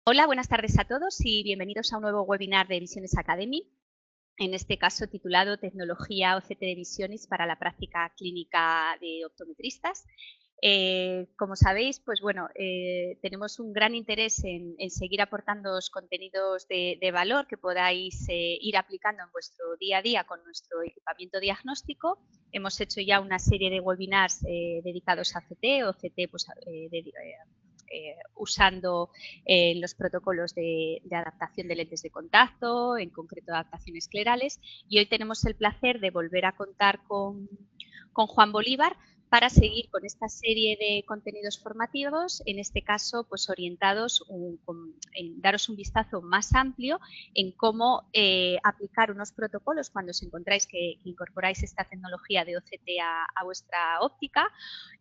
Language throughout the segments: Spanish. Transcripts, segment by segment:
Hola, buenas tardes a todos y bienvenidos a un nuevo webinar de Visiones Academy, en este caso titulado Tecnología OCT de Visiones para la práctica clínica de optometristas. Como sabéis, pues bueno, tenemos un gran interés en seguir aportando contenidos de valor que podáis ir aplicando en vuestro día a día con nuestro equipamiento diagnóstico. Hemos hecho ya una serie de webinars dedicados a OCT pues, usando los protocolos de adaptación de lentes de contacto, en concreto adaptaciones esclerales, y hoy tenemos el placer de volver a contar con Juan Bolívar para seguir con esta serie de contenidos formativos, en este caso pues orientados en daros un vistazo más amplio en cómo aplicar unos protocolos cuando os encontráis que incorporáis esta tecnología de OCT a vuestra óptica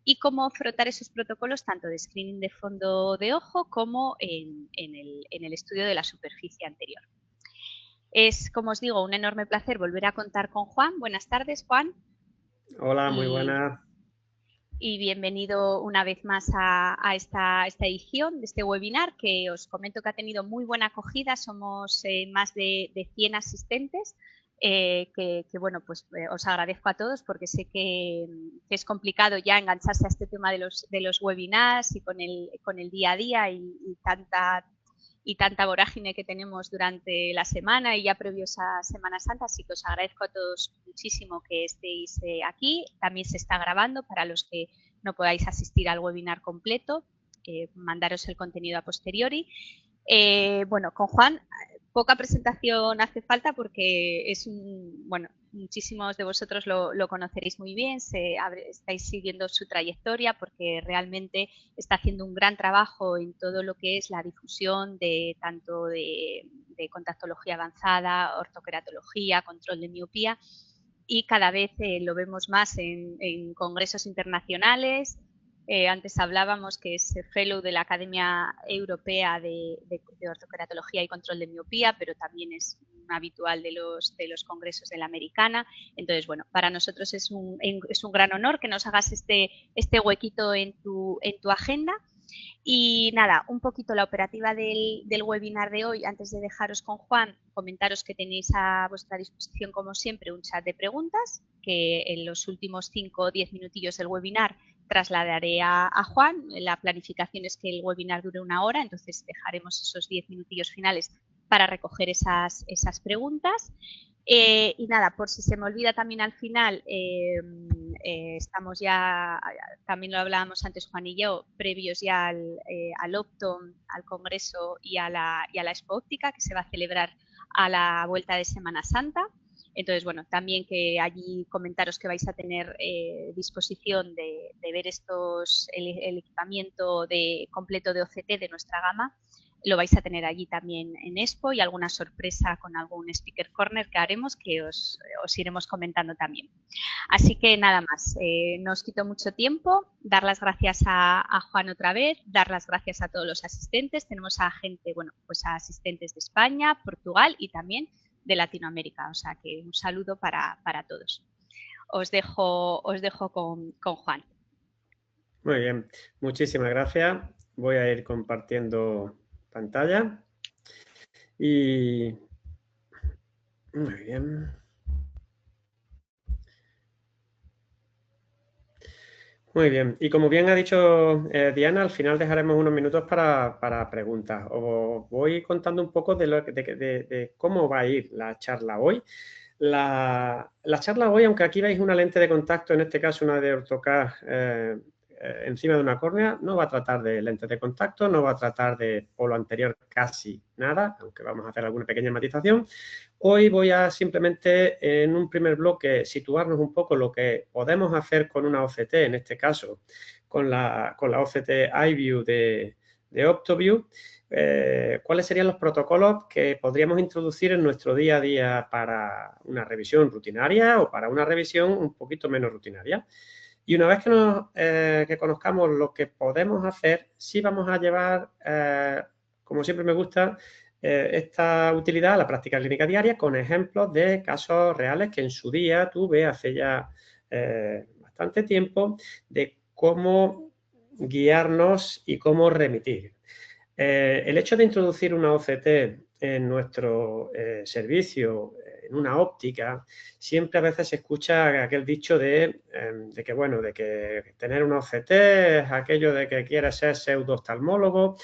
y cómo afrontar esos protocolos tanto de screening de fondo de ojo como en el estudio de la superficie anterior. Es, como os digo, un enorme placer volver a contar con Juan. Buenas tardes, Juan. Hola, muy buenas. Y bienvenido una vez más a esta edición de este webinar, que os comento que ha tenido muy buena acogida. Somos más de 100 asistentes, bueno, pues os agradezco a todos porque sé que es complicado ya engancharse a este tema de los webinars y con el día a día y tanta vorágine que tenemos durante la semana y ya previos a Semana Santa, así que os agradezco a todos muchísimo que estéis aquí. También se está grabando para los que no podáis asistir al webinar completo, mandaros el contenido a posteriori. Bueno, con Juan, poca presentación hace falta porque es bueno, muchísimos de vosotros lo conoceréis muy bien, estáis siguiendo su trayectoria porque realmente está haciendo un gran trabajo en todo lo que es la difusión de tanto de contactología avanzada, ortoqueratología, control de miopía, y cada vez lo vemos más en congresos internacionales. Antes hablábamos que es fellow de la Academia Europea de Ortoqueratología y Control de Miopía, pero también es un habitual de los congresos de la Americana. Entonces, bueno, para nosotros es un gran honor que nos hagas este huequito en tu agenda. Y nada, un poquito la operativa del webinar de hoy. Antes de dejaros con Juan, comentaros que tenéis a vuestra disposición, como siempre, un chat de preguntas, que en los últimos 5 o 10 minutillos del webinar trasladaré a Juan. La planificación es que el webinar dure 1 hora, entonces dejaremos esos 10 minutillos finales para recoger esas preguntas. Y nada, por si se me olvida también al final, estamos ya, también lo hablábamos antes Juan y yo, previos ya al Optom, al Congreso y a la Expo Óptica, que se va a celebrar a la vuelta de Semana Santa. Entonces, bueno, también que allí comentaros que vais a tener disposición de ver el equipamiento completo de OCT de nuestra gama. Lo vais a tener allí también en Expo y alguna sorpresa con algún speaker corner que haremos que os iremos comentando también. Así que nada más, no os quito mucho tiempo, dar las gracias a Juan otra vez, dar las gracias a todos los asistentes. Tenemos a gente, bueno, pues a asistentes de España, Portugal y también de Latinoamérica, o sea que un saludo para todos. Os dejo con Juan. Muy bien, muchísimas gracias. Voy a ir compartiendo pantalla. Y muy bien. Muy bien. Y como bien ha dicho Diana, al final dejaremos unos minutos para preguntas. Os voy contando un poco de cómo va a ir la charla hoy. La charla hoy, aunque aquí veis una lente de contacto, en este caso una de Ortocad encima de una córnea, no va a tratar de lentes de contacto, no va a tratar de polo anterior casi nada, aunque vamos a hacer alguna pequeña matización. Hoy voy a simplemente, en un primer bloque, situarnos un poco lo que podemos hacer con una OCT, en este caso con la OCT iView de OptoView. ¿Cuáles serían los protocolos que podríamos introducir en nuestro día a día para una revisión rutinaria o para una revisión un poquito menos rutinaria? Y una vez que conozcamos lo que podemos hacer, sí vamos a llevar, como siempre me gusta, esta utilidad a la práctica clínica diaria con ejemplos de casos reales que en su día tuve hace ya bastante tiempo de cómo guiarnos y cómo remitir. El hecho de introducir una OCT en nuestro servicio, en una óptica, siempre a veces se escucha aquel dicho de que tener una OCT es aquello de que quieres ser pseudo-oftalmólogo,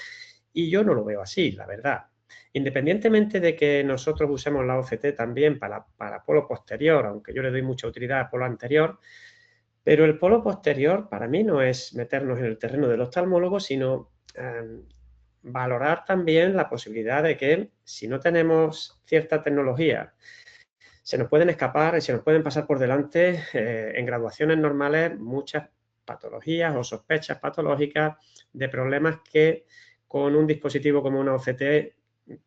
y yo no lo veo así, la verdad. Independientemente de que nosotros usemos la OCT también para polo posterior, aunque yo le doy mucha utilidad a polo anterior, pero el polo posterior para mí no es meternos en el terreno del oftalmólogo, sino valorar también la posibilidad de que si no tenemos cierta tecnología, se nos pueden escapar y se nos pueden pasar por delante en graduaciones normales muchas patologías o sospechas patológicas de problemas que con un dispositivo como una OCT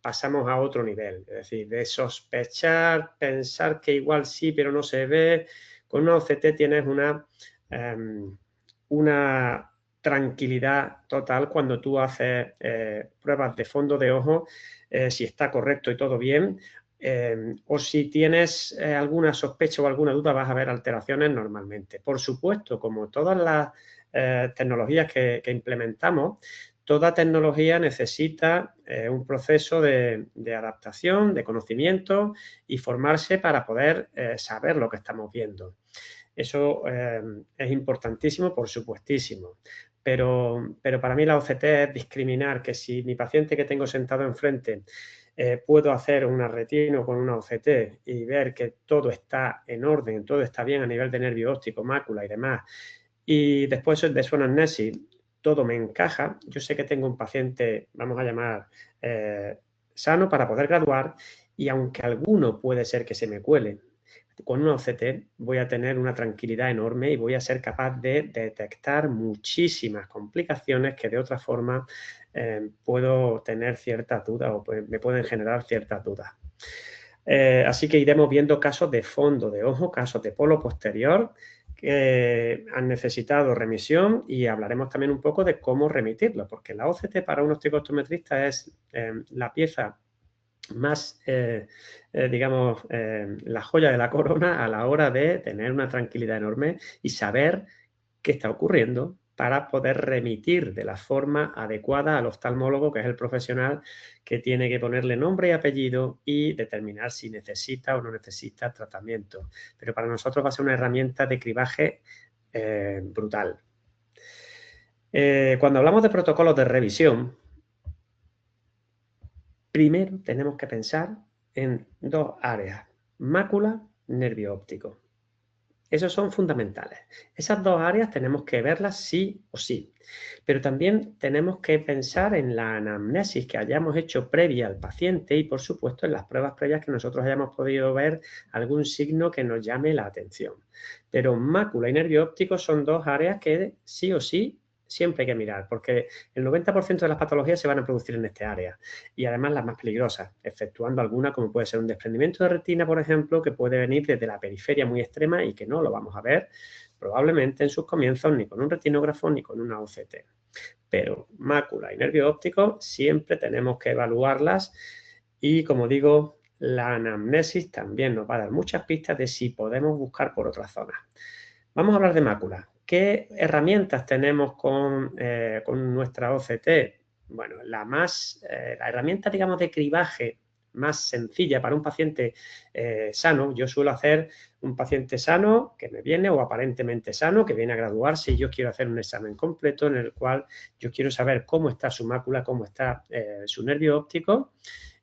pasamos a otro nivel. Es decir, de sospechar, pensar que igual sí, pero no se ve. Con una OCT tienes una tranquilidad total cuando tú haces pruebas de fondo de ojo, si está correcto y todo bien, o si tienes alguna sospecha o alguna duda, vas a ver alteraciones normalmente. Por supuesto, como todas las tecnologías que implementamos, toda tecnología necesita un proceso de adaptación, de conocimiento y formarse para poder saber lo que estamos viendo. Eso es importantísimo, por supuestísimo. Pero para mí la OCT es discriminar que si mi paciente que tengo sentado enfrente puedo hacer una retina con una OCT y ver que todo está en orden, todo está bien a nivel de nervio óptico, mácula y demás, y después de su anamnesis todo me encaja, yo sé que tengo un paciente, vamos a llamar, sano para poder graduar, y aunque alguno puede ser que se me cuele, con una OCT voy a tener una tranquilidad enorme y voy a ser capaz de detectar muchísimas complicaciones que de otra forma puedo tener ciertas dudas o me pueden generar ciertas dudas. Así que iremos viendo casos de fondo de ojo, casos de polo posterior que han necesitado remisión, y hablaremos también un poco de cómo remitirlo, porque la OCT para un optometrista es la pieza más, digamos, la joya de la corona a la hora de tener una tranquilidad enorme y saber qué está ocurriendo para poder remitir de la forma adecuada al oftalmólogo, que es el profesional que tiene que ponerle nombre y apellido y determinar si necesita o no necesita tratamiento. Pero para nosotros va a ser una herramienta de cribaje brutal. Cuando hablamos de protocolos de revisión, primero tenemos que pensar en dos áreas: mácula, nervio óptico. Esos son fundamentales. Esas dos áreas tenemos que verlas sí o sí. Pero también tenemos que pensar en la anamnesis que hayamos hecho previa al paciente y, por supuesto, en las pruebas previas que nosotros hayamos podido ver algún signo que nos llame la atención. Pero mácula y nervio óptico son dos áreas que sí o sí siempre hay que mirar, porque el 90% de las patologías se van a producir en esta área, y además las más peligrosas, exceptuando algunas como puede ser un desprendimiento de retina, por ejemplo, que puede venir desde la periferia muy extrema y que no lo vamos a ver probablemente en sus comienzos ni con un retinógrafo ni con una OCT. Pero mácula y nervio óptico siempre tenemos que evaluarlas, y como digo, la anamnesis también nos va a dar muchas pistas de si podemos buscar por otras zonas. Vamos a hablar de mácula. ¿Qué herramientas tenemos con nuestra OCT? Bueno, la herramienta, digamos, de cribaje más sencilla para un paciente sano, yo suelo hacer un paciente sano que me viene, o aparentemente sano, que viene a graduarse, y yo quiero hacer un examen completo en el cual yo quiero saber cómo está su mácula, cómo está su nervio óptico,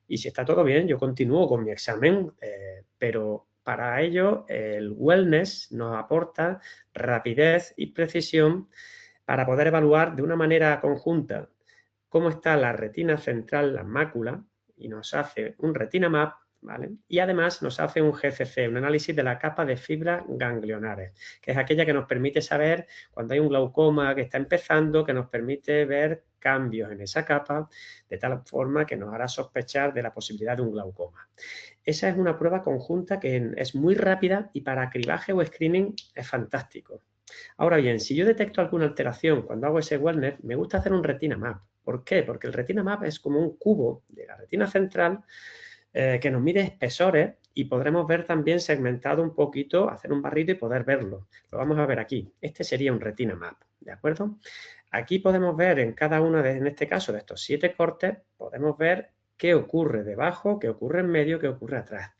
y si está todo bien, yo continúo con mi examen, pero para ello el wellness nos aporta rapidez y precisión para poder evaluar de una manera conjunta cómo está la retina central, la mácula, y nos hace un retina map, ¿vale? Y además nos hace un GCC, un análisis de la capa de fibras ganglionares, que es aquella que nos permite saber cuando hay un glaucoma que está empezando, que nos permite ver cambios en esa capa, de tal forma que nos hará sospechar de la posibilidad de un glaucoma. Esa es una prueba conjunta que es muy rápida y para cribaje o screening es fantástico. Ahora bien, si yo detecto alguna alteración cuando hago ese wellness, me gusta hacer un retina map. ¿Por qué? Porque el retina map es como un cubo de la retina central que nos mide espesores, y podremos ver también segmentado un poquito, hacer un barrido y poder verlo. Lo vamos a ver aquí. Este sería un retina map, ¿de acuerdo? Aquí podemos ver en cada uno, en este caso, de estos 7 cortes, podemos ver qué ocurre debajo, qué ocurre en medio, qué ocurre atrás.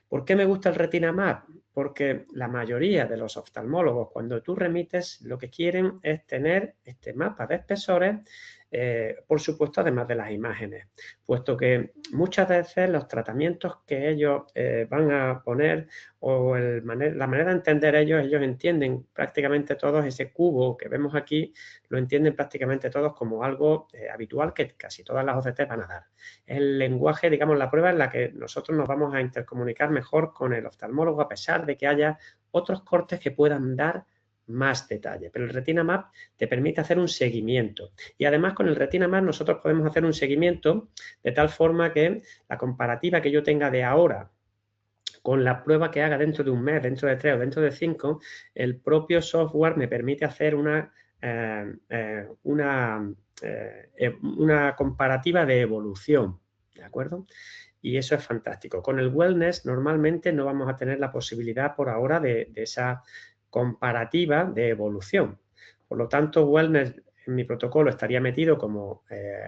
¿Por qué me gusta el Retina Map? Porque la mayoría de los oftalmólogos, cuando tú remites, lo que quieren es tener este mapa de espesores, por supuesto, además de las imágenes, puesto que muchas veces los tratamientos que ellos van a poner o la manera de entender ellos entienden prácticamente todos ese cubo que vemos aquí, lo entienden prácticamente todos como algo habitual que casi todas las OCT van a dar. El lenguaje, digamos, la prueba en la que nosotros nos vamos a intercomunicar mejor con el oftalmólogo a pesar de que haya otros cortes que puedan dar más detalle, pero el Retina Map te permite hacer un seguimiento y además con el Retina Map nosotros podemos hacer un seguimiento de tal forma que la comparativa que yo tenga de ahora con la prueba que haga dentro de un mes, dentro de 3 o dentro de 5, el propio software me permite hacer una comparativa de evolución, ¿de acuerdo? Y eso es fantástico. Con el wellness normalmente no vamos a tener la posibilidad por ahora de esa comparativa de evolución. Por lo tanto, wellness en mi protocolo estaría metido como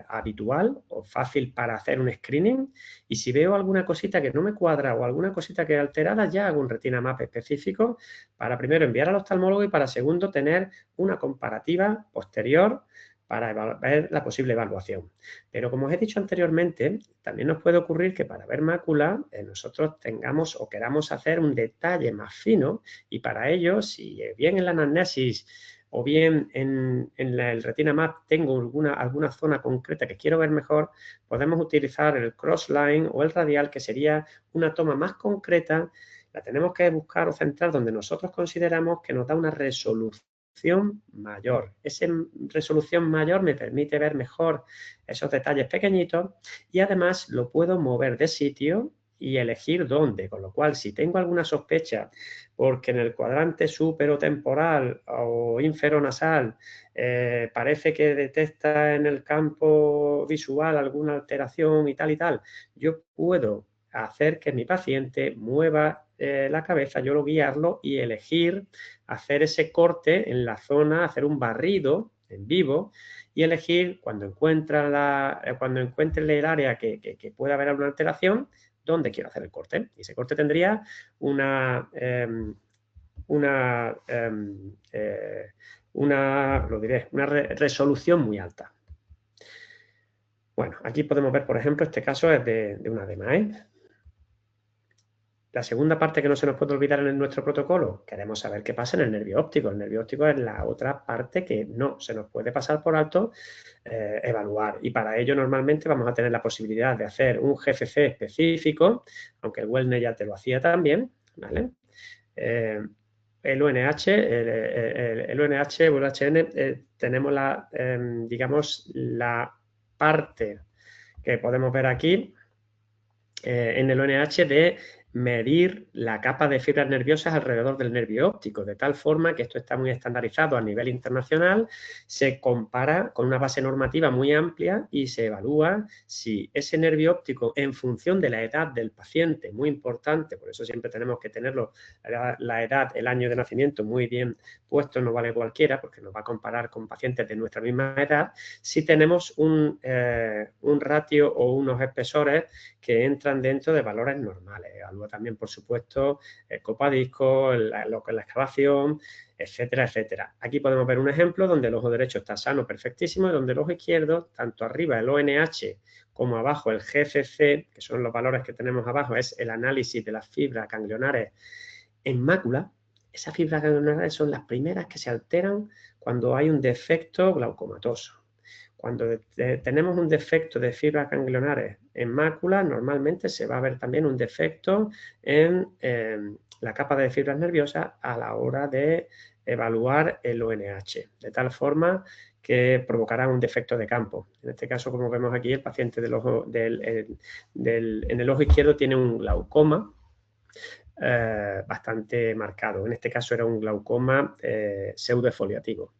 habitual o fácil para hacer un screening y si veo alguna cosita que no me cuadra o alguna cosita que es alterada, ya hago un Retina Map específico para primero enviar al oftalmólogo y para segundo tener una comparativa posterior para ver la posible evaluación. Pero como os he dicho anteriormente, también nos puede ocurrir que para ver mácula nosotros tengamos o queramos hacer un detalle más fino y para ello, si bien en la anamnesis o bien en el Retina Map tengo alguna zona concreta que quiero ver mejor, podemos utilizar el crossline o el radial, que sería una toma más concreta. La tenemos que buscar o centrar donde nosotros consideramos que nos da una resolución mayor. Esa resolución mayor me permite ver mejor esos detalles pequeñitos y además lo puedo mover de sitio y elegir dónde, con lo cual si tengo alguna sospecha porque en el cuadrante superotemporal o inferonasal parece que detecta en el campo visual alguna alteración y tal, yo puedo hacer que mi paciente mueva la cabeza, yo lo guiarlo y elegir hacer ese corte en la zona, hacer un barrido en vivo y elegir cuando encuentre el área que pueda haber alguna alteración, dónde quiero hacer el corte. Y ese corte tendría una resolución muy alta. Bueno, aquí podemos ver, por ejemplo, este caso es de una DMA. La segunda parte que no se nos puede olvidar en nuestro protocolo, queremos saber qué pasa en el nervio óptico. El nervio óptico es la otra parte que no se nos puede pasar por alto evaluar. Y para ello normalmente vamos a tener la posibilidad de hacer un GFC específico, aunque el Wellness ya te lo hacía también, ¿vale? El UNH, el UNH o el HN, tenemos digamos, la parte que podemos ver aquí en el ONH de medir la capa de fibras nerviosas alrededor del nervio óptico, de tal forma que esto está muy estandarizado a nivel internacional, se compara con una base normativa muy amplia y se evalúa si ese nervio óptico en función de la edad del paciente, muy importante, por eso siempre tenemos que tenerlo, la edad, el año de nacimiento muy bien puesto, no vale cualquiera, porque nos va a comparar con pacientes de nuestra misma edad, si tenemos un ratio o unos espesores que entran dentro de valores normales. Evalúa también, por supuesto, el copadisco, lo que es la excavación, etcétera, etcétera. Aquí podemos ver un ejemplo donde el ojo derecho está sano, perfectísimo, y donde el ojo izquierdo, tanto arriba el ONH como abajo el GFC, que son los valores que tenemos abajo, es el análisis de las fibras ganglionares en mácula. Esas fibras ganglionares son las primeras que se alteran cuando hay un defecto glaucomatoso. Cuando tenemos un defecto de fibras ganglionares en mácula, normalmente se va a ver también un defecto en la capa de fibras nerviosas a la hora de evaluar el ONH, de tal forma que provocará un defecto de campo. En este caso, como vemos aquí, el paciente en el ojo izquierdo tiene un glaucoma bastante marcado. En este caso era un glaucoma pseudoefoliativo.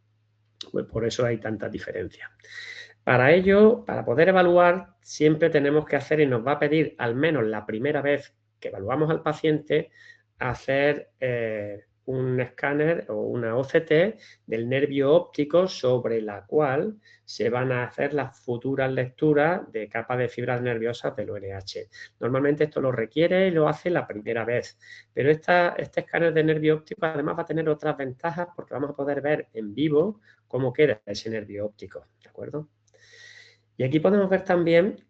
Pues por eso hay tantas diferencias. Para ello, para poder evaluar, siempre tenemos que hacer, y nos va a pedir al menos la primera vez que evaluamos al paciente, hacer un escáner o una OCT del nervio óptico sobre la cual se van a hacer las futuras lecturas de capas de fibras nerviosas del ONH. Normalmente esto lo requiere y lo hace la primera vez, pero este escáner de nervio óptico además va a tener otras ventajas porque vamos a poder ver en vivo cómo queda ese nervio óptico, ¿de acuerdo? Y aquí podemos ver también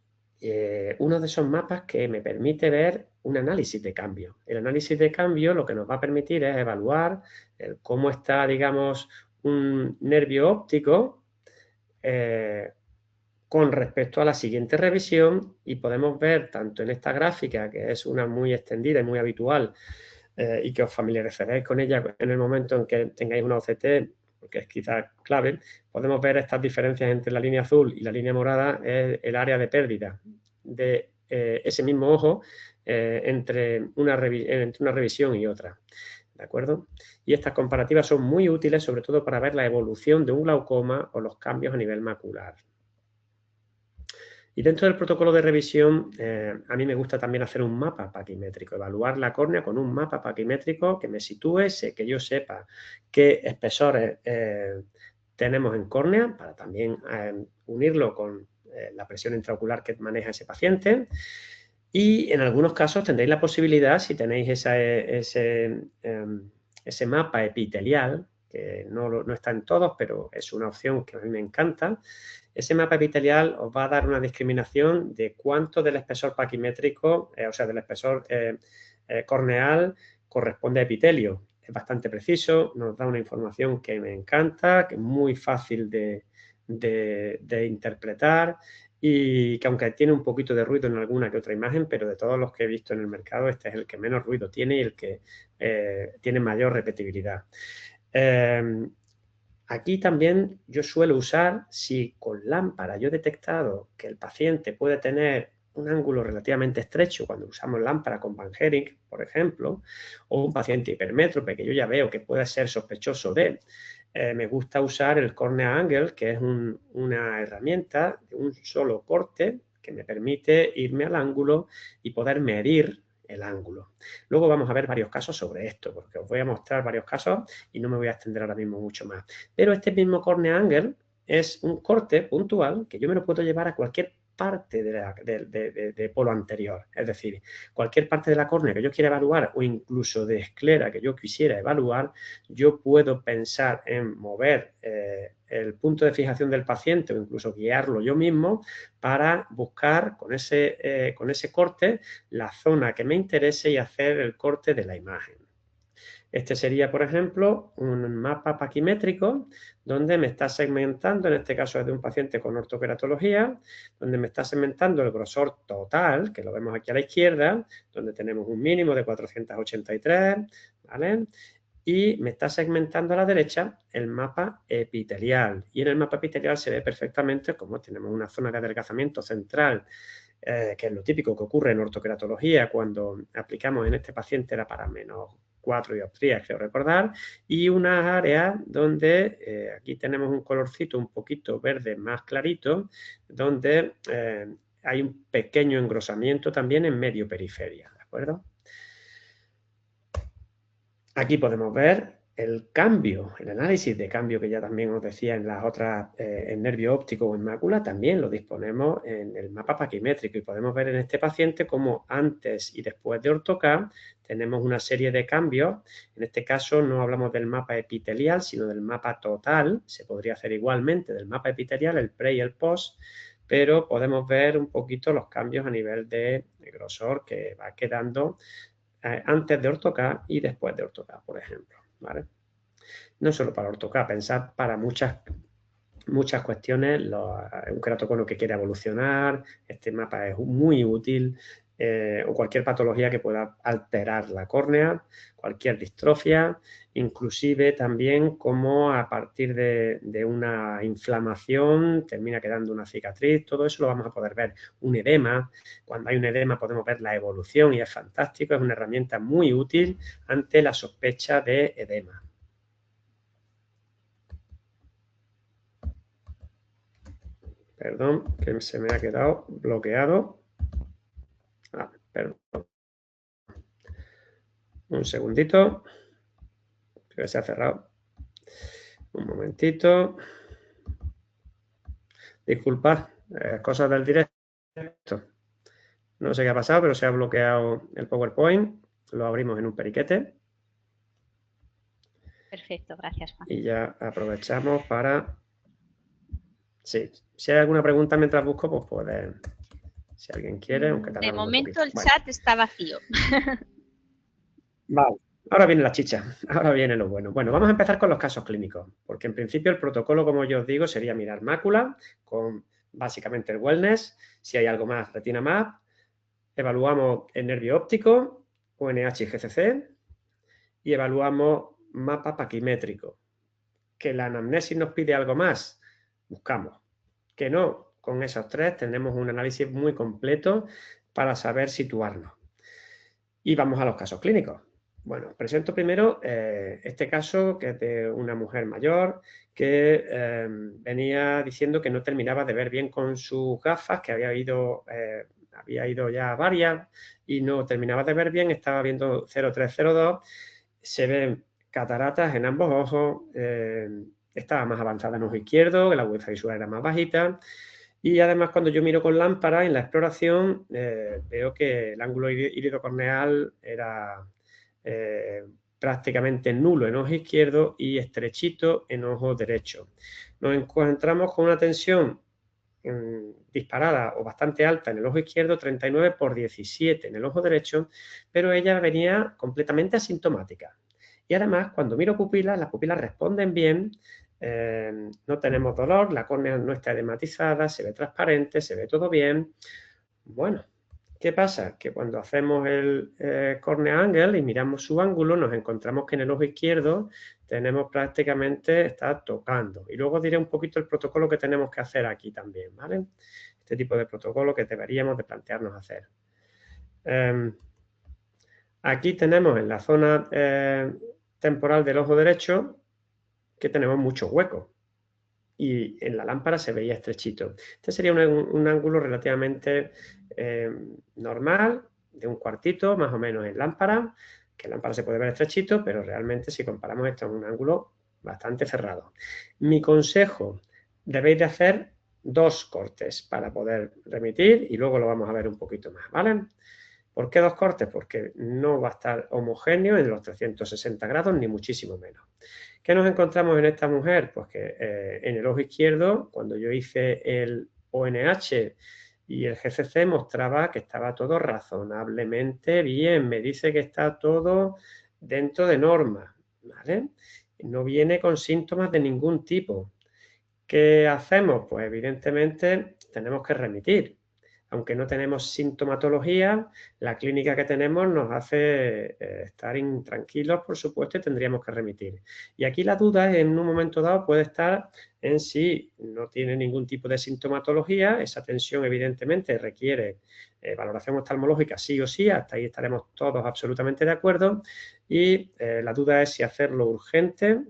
uno de esos mapas que me permite ver un análisis de cambio. El análisis de cambio lo que nos va a permitir es evaluar cómo está, digamos, un nervio óptico con respecto a la siguiente revisión, y podemos ver tanto en esta gráfica, que es una muy extendida y muy habitual, y que os familiarizaréis con ella en el momento en que tengáis una OCT, porque es quizás clave, podemos ver estas diferencias entre la línea azul y la línea morada, es el área de pérdida de ese mismo ojo entre una revisión y otra. ¿De acuerdo? Y estas comparativas son muy útiles, sobre todo para ver la evolución de un glaucoma o los cambios a nivel macular. Y dentro del protocolo de revisión, a mí me gusta también hacer un mapa paquimétrico, evaluar la córnea con un mapa paquimétrico que me sitúe, que yo sepa qué espesores tenemos en córnea, para también unirlo con la presión intraocular que maneja ese paciente. Y en algunos casos tendréis la posibilidad, si tenéis ese mapa epitelial, que no está en todos, pero es una opción que a mí me encanta. Ese mapa epitelial os va a dar una discriminación de cuánto del espesor paquimétrico, o sea, del espesor corneal corresponde a epitelio. Es bastante preciso, nos da una información que me encanta, que es muy fácil de interpretar, y que aunque tiene un poquito de ruido en alguna que otra imagen, pero de todos los que he visto en el mercado, este es el que menos ruido tiene y el que tiene mayor repetibilidad. Aquí también yo suelo usar, si con lámpara yo he detectado que el paciente puede tener un ángulo relativamente estrecho cuando usamos lámpara con Van Herring, por ejemplo, o un paciente hipermétrope que yo ya veo que puede ser sospechoso de, me gusta usar el Cornea Angle, que es una herramienta de un solo corte que me permite irme al ángulo y poder medir el ángulo. Luego vamos a ver varios casos sobre esto, porque os voy a mostrar varios casos y no me voy a extender ahora mismo mucho más. Pero este mismo Cornea Angle es un corte puntual que yo me lo puedo llevar a cualquier parte de polo anterior. Es decir, cualquier parte de la córnea que yo quiera evaluar o incluso de esclera que yo quisiera evaluar, yo puedo pensar en mover el punto de fijación del paciente o incluso guiarlo yo mismo para buscar con ese corte la zona que me interese y hacer el corte de la imagen. Este sería, por ejemplo, un mapa paquimétrico donde me está segmentando, en este caso es de un paciente con ortoqueratología, donde me está segmentando el grosor total, que lo vemos aquí a la izquierda, donde tenemos un mínimo de 483, ¿vale? Y me está segmentando a la derecha el mapa epitelial. Y en el mapa epitelial se ve perfectamente cómo tenemos una zona de adelgazamiento central, que es lo típico que ocurre en ortoqueratología cuando aplicamos en este paciente era para menos 4 dioptrías, creo recordar, y unas áreas donde aquí tenemos un colorcito un poquito verde más clarito, donde hay un pequeño engrosamiento también en medio periferia, ¿de acuerdo? Aquí podemos ver el cambio, el análisis de cambio que ya también os decía en las otras, en nervio óptico o en mácula, también lo disponemos en el mapa paquimétrico y podemos ver en este paciente cómo antes y después de ortocar tenemos una serie de cambios. En este caso no hablamos del mapa epitelial, sino del mapa total. Se podría hacer igualmente del mapa epitelial, el pre y el post, pero podemos ver un poquito los cambios a nivel de grosor que va quedando antes de ortocar y después de ortocar, por ejemplo, ¿vale? No solo para ortocar, pensar para muchas cuestiones, un queratocono que quiere evolucionar, este mapa es muy útil, o cualquier patología que pueda alterar la córnea, cualquier distrofia, inclusive también como a partir de una inflamación termina quedando una cicatriz, todo eso lo vamos a poder ver. Un edema, cuando hay un edema podemos ver la evolución y es fantástico, es una herramienta muy útil ante la sospecha de edema. Perdón, que se me ha quedado bloqueado. Perdón. Un segundito. Creo que se ha cerrado. Un momentito. Disculpad, cosas del directo. No sé qué ha pasado, pero se ha bloqueado el PowerPoint. Lo abrimos en un periquete. Perfecto, gracias, Juan. Y ya aprovechamos para... Sí, si hay alguna pregunta mientras busco, pues puede... Si alguien quiere, aunque De tardamos un momento poquito. el chat está vacío. Vale, ahora viene la chicha, ahora viene lo bueno. Bueno, vamos a empezar con los casos clínicos, porque en principio el protocolo, como yo os digo, sería mirar mácula con básicamente el wellness, si hay algo más, retina map, evaluamos el nervio óptico, UNH y GCC, y evaluamos mapa paquimétrico. Que la anamnesis nos pide algo más, buscamos. Que no, con esos tres tenemos un análisis muy completo para saber situarnos. Y vamos a los casos clínicos. Bueno, presento primero este caso, que es de una mujer mayor que venía diciendo que no terminaba de ver bien con sus gafas, que había ido ya a varias y no terminaba de ver bien, estaba viendo 0302, se ven cataratas en ambos ojos, estaba más avanzada en ojo izquierdo, que la agudeza visual era más bajita. Y además, cuando yo miro con lámpara en la exploración, veo que el ángulo iridocorneal era prácticamente nulo en ojo izquierdo y estrechito en ojo derecho. Nos encontramos con una tensión disparada o bastante alta en el ojo izquierdo, 39/17 en el ojo derecho, pero ella venía completamente asintomática. Y además, cuando miro pupilas, las pupilas responden bien. No tenemos dolor, la córnea no está edematizada, se ve transparente, se ve todo bien. Bueno, ¿qué pasa? Que cuando hacemos el cornea angle y miramos su ángulo, nos encontramos que en el ojo izquierdo tenemos prácticamente, está tocando. Y luego diré un poquito el protocolo que tenemos que hacer aquí también, ¿vale? Este tipo de protocolo que deberíamos de plantearnos hacer. Aquí tenemos en la zona temporal del ojo derecho que tenemos muchos huecos y en la lámpara se veía estrechito. Este sería un ángulo relativamente normal, de un cuartito más o menos en lámpara, que en lámpara se puede ver estrechito, pero realmente si comparamos esto es un ángulo bastante cerrado. Mi consejo, debéis de hacer 2 cortes para poder remitir y luego lo vamos a ver un poquito más, ¿vale? ¿Por qué 2 cortes? Porque no va a estar homogéneo en los 360 grados, ni muchísimo menos. ¿Qué nos encontramos en esta mujer? Pues que en el ojo izquierdo, cuando yo hice el ONH y el GCC, mostraba que estaba todo razonablemente bien. Me dice que está todo dentro de norma, ¿vale? No viene con síntomas de ningún tipo. ¿Qué hacemos? Pues evidentemente tenemos que remitir. Aunque no tenemos sintomatología, la clínica que tenemos nos hace estar intranquilos, por supuesto, y tendríamos que remitir. Y aquí la duda en un momento dado puede estar en si no tiene ningún tipo de sintomatología, esa tensión evidentemente requiere valoración oftalmológica sí o sí, hasta ahí estaremos todos absolutamente de acuerdo, y la duda es si hacerlo urgente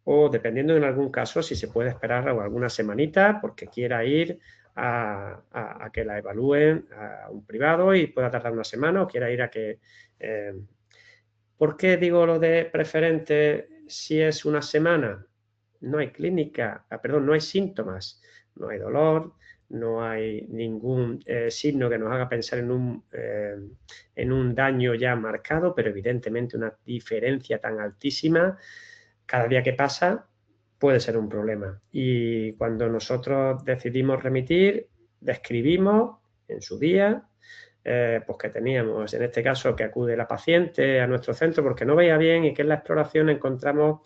o, dependiendo en algún caso, si se puede esperar alguna semanita porque quiera ir a que la evalúen a un privado y pueda tardar una semana o quiera ir a que... ¿Por qué digo lo de preferente si es una semana? No hay clínica, perdón, no hay síntomas, no hay dolor, no hay ningún signo que nos haga pensar en un daño ya marcado, pero evidentemente una diferencia tan altísima, cada día que pasa puede ser un problema. Y cuando nosotros decidimos remitir, describimos en su día, pues que teníamos, en este caso, que acude la paciente a nuestro centro porque no veía bien y que en la exploración encontramos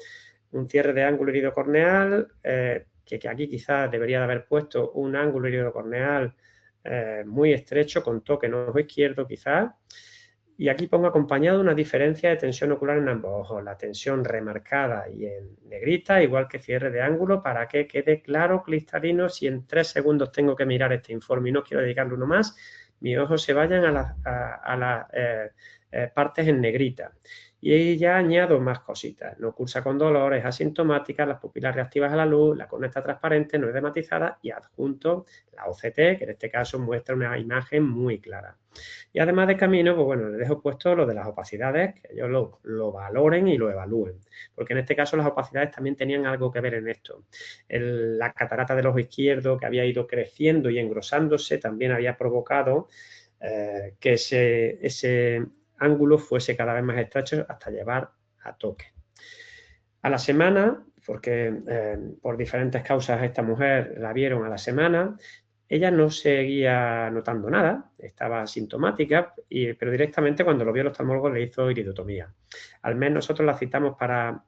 un cierre de ángulo iridocorneal, que aquí quizás debería de haber puesto un ángulo iridocorneal muy estrecho con toque en ojo izquierdo quizás. Y aquí pongo acompañado una diferencia de tensión ocular en ambos ojos, la tensión remarcada y en negrita, igual que cierre de ángulo, para que quede claro, cristalino. Si en 3 segundos tengo que mirar este informe y no quiero dedicarle uno más, mis ojos se vayan a las partes en negrita. Y ya añado más cositas. No cursa con dolor, es asintomática, las pupilas reactivas a la luz, la córnea está transparente, no es dematizada y adjunto la OCT, que en este caso muestra una imagen muy clara. Y además de camino, pues bueno, les dejo puesto lo de las opacidades, que ellos lo valoren y lo evalúen. Porque en este caso las opacidades también tenían algo que ver en esto. La catarata del ojo izquierdo, que había ido creciendo y engrosándose, también había provocado que ese ángulo fuese cada vez más estrecho hasta llevar a toque. A la semana, porque por diferentes causas esta mujer la vieron a la semana, ella no seguía notando nada, estaba asintomática, pero directamente cuando lo vio el oftalmólogo le hizo iridotomía. Al mes nosotros la citamos para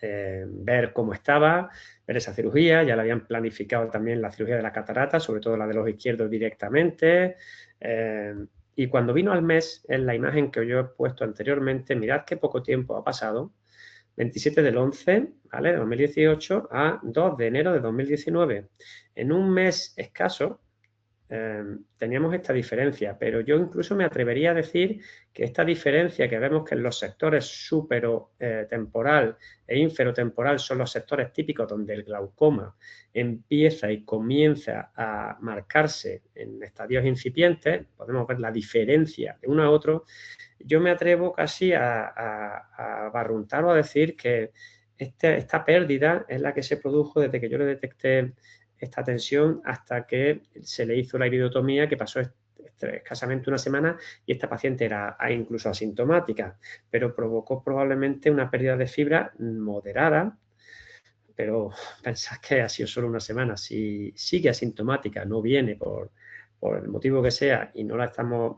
ver cómo estaba, ver esa cirugía. Ya le habían planificado también la cirugía de la catarata, sobre todo la del ojo izquierdo directamente. Y cuando vino al mes, en la imagen que yo he puesto anteriormente, mirad qué poco tiempo ha pasado, 27 del 11, ¿vale?, de 2018 a 2 de enero de 2019. En un mes escaso teníamos esta diferencia, pero yo incluso me atrevería a decir que esta diferencia que vemos que en los sectores superotemporal e inferotemporal son los sectores típicos donde el glaucoma empieza y comienza a marcarse en estadios incipientes, podemos ver la diferencia de uno a otro. Yo me atrevo casi a barruntar o a decir que esta pérdida es la que se produjo desde que yo le detecté esta tensión hasta que se le hizo la iridotomía, que pasó escasamente una semana, y esta paciente era incluso asintomática, pero provocó probablemente una pérdida de fibra moderada. Pero pensad que ha sido solo una semana. Si sigue asintomática, no viene por el motivo que sea y no la estamos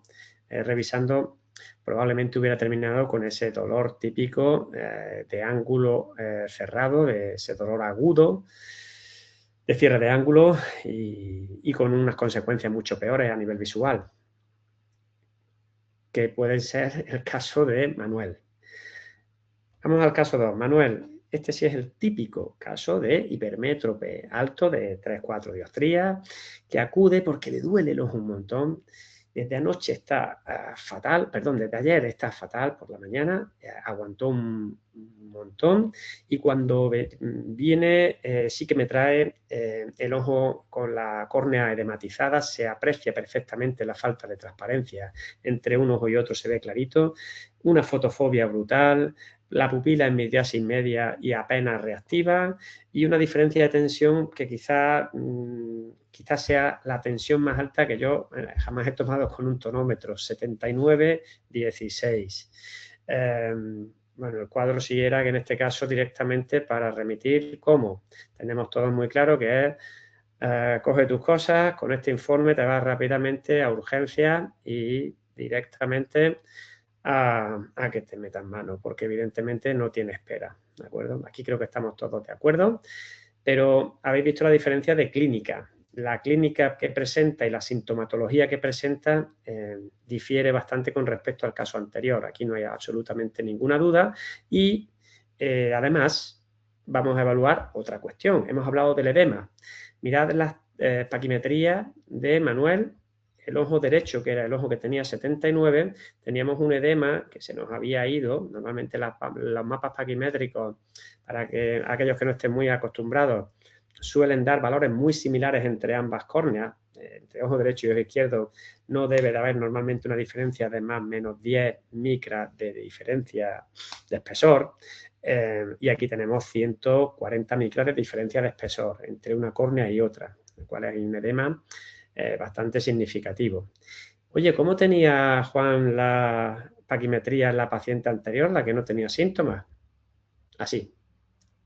revisando, probablemente hubiera terminado con ese dolor típico de ángulo cerrado, de ese dolor agudo, de cierre de ángulo y con unas consecuencias mucho peores a nivel visual, que pueden ser el caso de Manuel. Vamos al caso 2. Manuel, este sí es el típico caso de hipermétrope alto de 3-4 dioptrías, que acude porque le duele el ojo un montón. Desde anoche está fatal, perdón, desde ayer está fatal por la mañana, aguantó un montón y cuando viene sí que me trae el ojo con la córnea edematizada, se aprecia perfectamente la falta de transparencia entre un ojo y otro, se ve clarito, una fotofobia brutal, la pupila en midriasis media y apenas reactiva y una diferencia de tensión que quizás sea la tensión más alta que yo jamás he tomado con un tonómetro, 79/16. Bueno, el cuadro sí era que en este caso directamente para remitir, ¿cómo? Tenemos todo muy claro que es coge tus cosas, con este informe te vas rápidamente a urgencias y directamente a que te metan mano, porque evidentemente no tiene espera, ¿de acuerdo? Aquí creo que estamos todos de acuerdo, pero habéis visto la diferencia de clínica. La clínica que presenta y la sintomatología que presenta difiere bastante con respecto al caso anterior. Aquí no hay absolutamente ninguna duda y además vamos a evaluar otra cuestión. Hemos hablado del edema. Mirad las paquimetrías de Manuel. El ojo derecho, que era el ojo que tenía 79, teníamos un edema que se nos había ido. Normalmente los mapas paquimétricos, para que aquellos que no estén muy acostumbrados, suelen dar valores muy similares entre ambas córneas. Entre ojo derecho y ojo izquierdo no debe de haber normalmente una diferencia de más o menos 10 micras de diferencia de espesor. Y aquí tenemos 140 micras de diferencia de espesor entre una córnea y otra, el cual hay un edema bastante significativo. Oye, ¿cómo tenía Juan la paquimetría en la paciente anterior, la que no tenía síntomas? Así,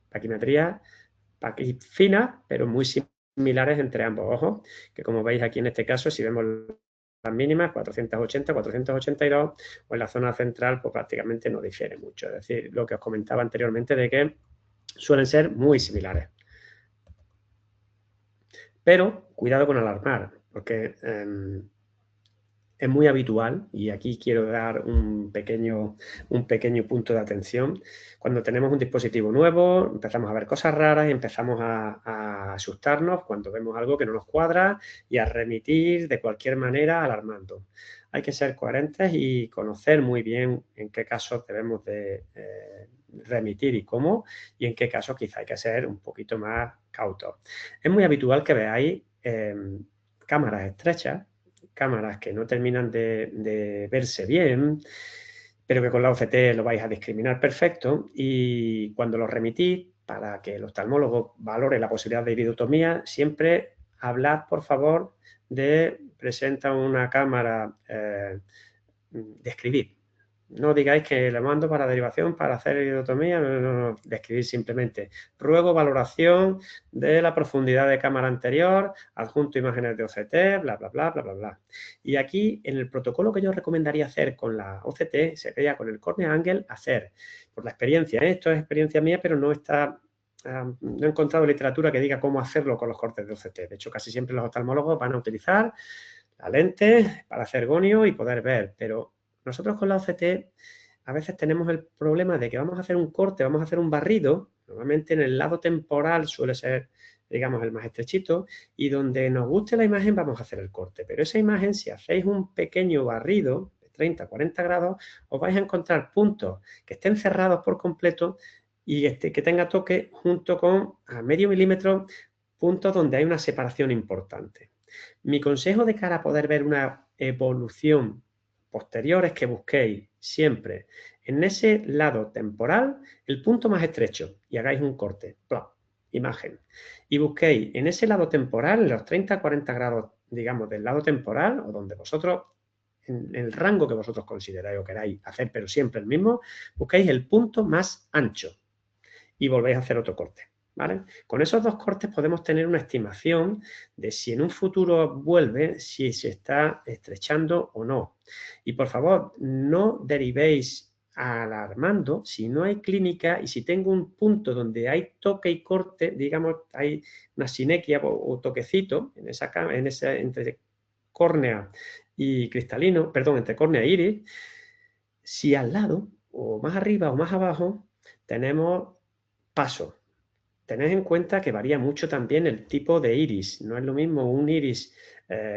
paquimetría finas, pero muy similares entre ambos ojos, que como veis aquí en este caso, si vemos las mínimas, 480, 482, o en la zona central, pues prácticamente no difiere mucho. Es decir, lo que os comentaba anteriormente de que suelen ser muy similares. Pero cuidado con alarmar, porque es muy habitual, y aquí quiero dar un pequeño punto de atención. Cuando tenemos un dispositivo nuevo, empezamos a ver cosas raras y empezamos a a asustarnos cuando vemos algo que no nos cuadra y a remitir de cualquier manera alarmando. Hay que ser coherentes y conocer muy bien en qué casos debemos de remitir y cómo, y en qué casos quizá hay que ser un poquito más cautos. Es muy habitual que veáis cámaras estrechas, cámaras que no terminan de verse bien, pero que con la OCT lo vais a discriminar perfecto, y cuando lo remitís, para que el oftalmólogo valore la posibilidad de iridotomía, siempre hablad, por favor, de presenta una cámara de escribir. No digáis que le mando para derivación para hacer iridotomía, no, de escribir simplemente. Ruego valoración de la profundidad de cámara anterior, adjunto imágenes de OCT, bla, bla, bla, bla, bla, bla. Y aquí, en el protocolo que yo recomendaría hacer con la OCT, sería con el cornea angle hacer, por la experiencia, esto es experiencia mía, pero no está... no he encontrado literatura que diga cómo hacerlo con los cortes de OCT. De hecho, casi siempre los oftalmólogos van a utilizar la lente para hacer gonio y poder ver, pero nosotros con la OCT a veces tenemos el problema de que vamos a hacer un corte, vamos a hacer un barrido, normalmente en el lado temporal suele ser, digamos, el más estrechito, y donde nos guste la imagen vamos a hacer el corte, pero esa imagen, si hacéis un pequeño barrido de 30 a 40 grados, os vais a encontrar puntos que estén cerrados por completo y que tenga toque junto con a medio milímetro puntos donde hay una separación importante. Mi consejo de cara a poder ver una evolución posterior es que busquéis siempre en ese lado temporal el punto más estrecho y hagáis un corte, ¡plá! Imagen. Y busquéis en ese lado temporal, en los 30-40 grados, digamos, del lado temporal, o donde vosotros, en el rango que vosotros consideráis o queráis hacer, pero siempre el mismo, busquéis el punto más ancho y volvéis a hacer otro corte. ¿Vale? Con esos dos cortes podemos tener una estimación de si en un futuro vuelve, si se está estrechando o no. Y por favor, no derivéis alarmando si no hay clínica y si tengo un punto donde hay toque y corte, digamos, hay una sinequia o toquecito en esa entre córnea y cristalino, perdón, entre córnea e iris, si al lado o más arriba o más abajo tenemos paso. Tened en cuenta que varía mucho también el tipo de iris. No es lo mismo un iris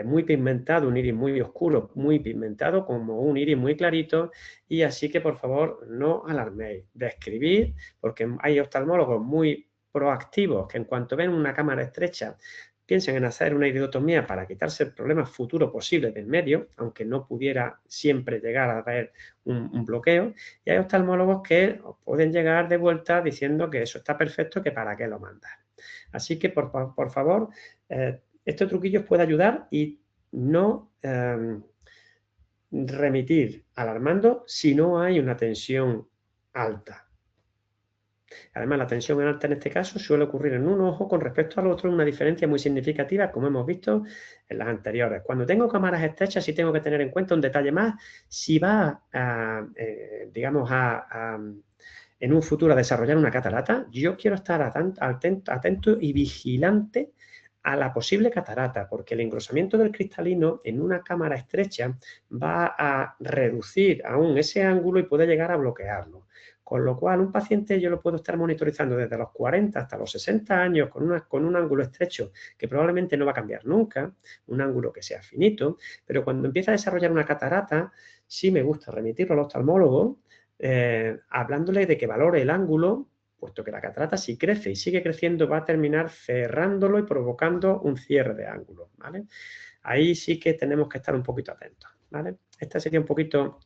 muy pigmentado, un iris muy oscuro, muy pigmentado, como un iris muy clarito. Y así que, por favor, no alarméis de escribir, porque hay oftalmólogos muy proactivos que en cuanto ven una cámara estrecha piensen en hacer una iridotomía para quitarse el problema futuro posible del medio, aunque no pudiera siempre llegar a haber un bloqueo. Y hay oftalmólogos que os pueden llegar de vuelta diciendo que eso está perfecto, que para qué lo mandas. Así que, por favor, este truquillo os puede ayudar y no remitir alarmando si no hay una tensión alta. Además, la tensión alta en este caso suele ocurrir en un ojo con respecto al otro, una diferencia muy significativa, como hemos visto en las anteriores. Cuando tengo cámaras estrechas, sí tengo que tener en cuenta un detalle más. Si va, digamos, en un futuro a desarrollar una catarata, yo quiero estar atento y vigilante a la posible catarata, porque el engrosamiento del cristalino en una cámara estrecha va a reducir aún ese ángulo y puede llegar a bloquearlo. Con lo cual, un paciente yo lo puedo estar monitorizando desde los 40 hasta los 60 años con un ángulo estrecho que probablemente no va a cambiar nunca, un ángulo que sea finito, pero cuando empieza a desarrollar una catarata, sí me gusta remitirlo al oftalmólogo, hablándole de que valore el ángulo, puesto que la catarata si crece y sigue creciendo va a terminar cerrándolo y provocando un cierre de ángulo, ¿vale? Ahí sí que tenemos que estar un poquito atentos, ¿vale? Esta sería un poquito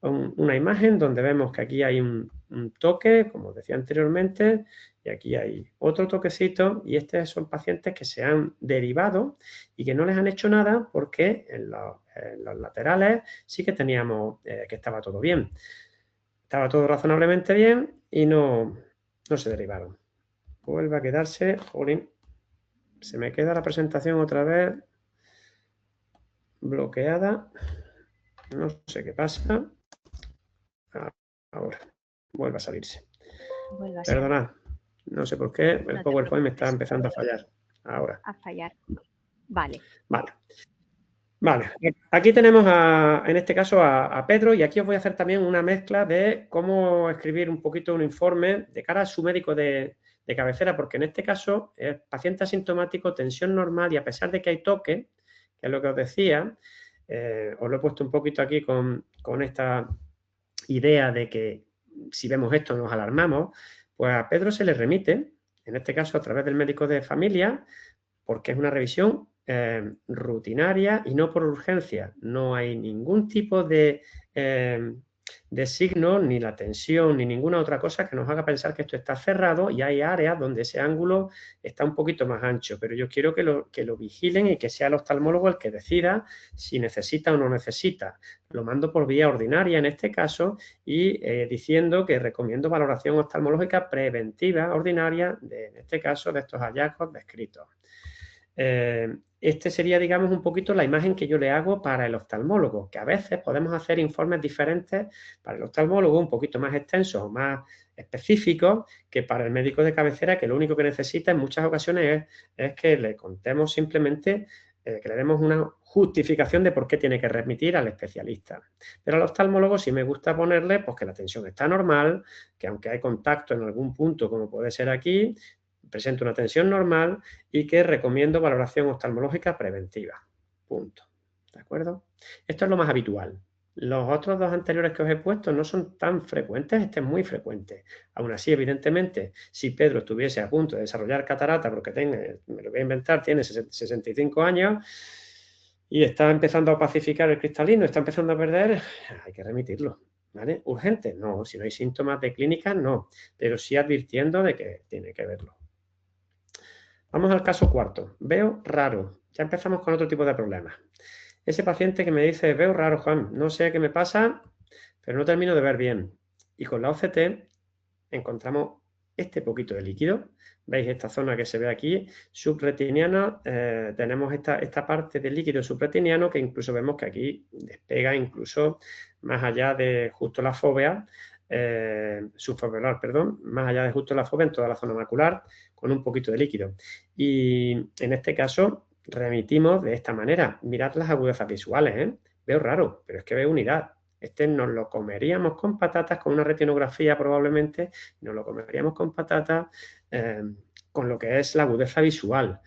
una imagen donde vemos que aquí hay un toque, como decía anteriormente, y aquí hay otro toquecito, y estos son pacientes que se han derivado y que no les han hecho nada porque en los laterales sí que teníamos que estaba todo bien. Estaba todo razonablemente bien y no se derivaron. Vuelve a quedarse, jolín, se me queda la presentación otra vez bloqueada. No sé qué pasa. Ahora, vuelve a salirse. Perdonad, no sé por qué, el PowerPoint me está empezando a fallar. Ahora. A fallar. Vale. Vale, aquí tenemos en este caso a Pedro, y aquí os voy a hacer también una mezcla de cómo escribir un poquito un informe de cara a su médico de de cabecera, porque en este caso es paciente asintomático, tensión normal, y a pesar de que hay toque, que es lo que os decía, os lo he puesto un poquito aquí con esta idea de que si vemos esto nos alarmamos, pues a Pedro se le remite, en este caso a través del médico de familia, porque es una revisión rutinaria y no por urgencia. No hay ningún tipo de signo, ni la tensión, ni ninguna otra cosa que nos haga pensar que esto está cerrado, y hay áreas donde ese ángulo está un poquito más ancho, pero yo quiero que lo vigilen y que sea el oftalmólogo el que decida si necesita o no necesita. Lo mando por vía ordinaria en este caso, y diciendo que recomiendo valoración oftalmológica preventiva ordinaria, en este caso, de estos hallazgos descritos. Este sería, digamos, un poquito la imagen que yo le hago para el oftalmólogo, que a veces podemos hacer informes diferentes para el oftalmólogo, un poquito más extensos o más específicos, que para el médico de cabecera, que lo único que necesita en muchas ocasiones es que le contemos simplemente, que le demos una justificación de por qué tiene que remitir al especialista. Pero al oftalmólogo sí me gusta ponerle pues que la tensión está normal, que aunque hay contacto en algún punto, como puede ser aquí, presenta una tensión normal y que recomiendo valoración oftalmológica preventiva. Punto. ¿De acuerdo? Esto es lo más habitual. Los otros dos anteriores que os he puesto no son tan frecuentes, este es muy frecuente. Aún así, evidentemente, si Pedro estuviese a punto de desarrollar catarata, porque me lo voy a inventar, tiene 65 años y está empezando a pacificar el cristalino, está empezando a perder, hay que remitirlo. ¿Vale? ¿Urgente? No. Si no hay síntomas de clínica, no. Pero sí advirtiendo de que tiene que verlo. Vamos al caso cuarto. Veo raro. Ya empezamos con otro tipo de problemas. Ese paciente que me dice, veo raro, Juan, no sé qué me pasa, pero no termino de ver bien. Y con la OCT encontramos este poquito de líquido. ¿Veis esta zona que se ve aquí? Subretiniana. Tenemos esta parte del líquido subretiniano que incluso vemos que aquí despega incluso más allá de justo la fóvea, subfoveolar, perdón, más allá de justo la fóvea en toda la zona macular, con un poquito de líquido. Y en este caso remitimos de esta manera. Mirad las agudezas visuales, ¿eh? Veo raro, pero es que veo unidad. Este nos lo comeríamos con patatas, con una retinografía probablemente, nos lo comeríamos con patatas, con lo que es la agudeza visual.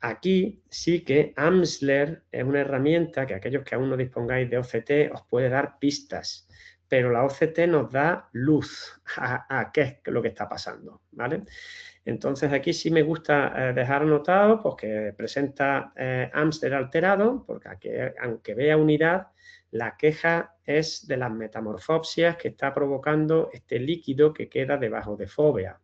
Aquí sí que Amsler es una herramienta que aquellos que aún no dispongáis de OCT os puede dar pistas, pero la OCT nos da luz a qué es lo que está pasando, ¿vale? Entonces aquí sí me gusta dejar anotado pues, que presenta Amsler alterado, porque aquí, aunque vea unidad, la queja es de las metamorfopsias que está provocando este líquido que queda debajo de fóvea.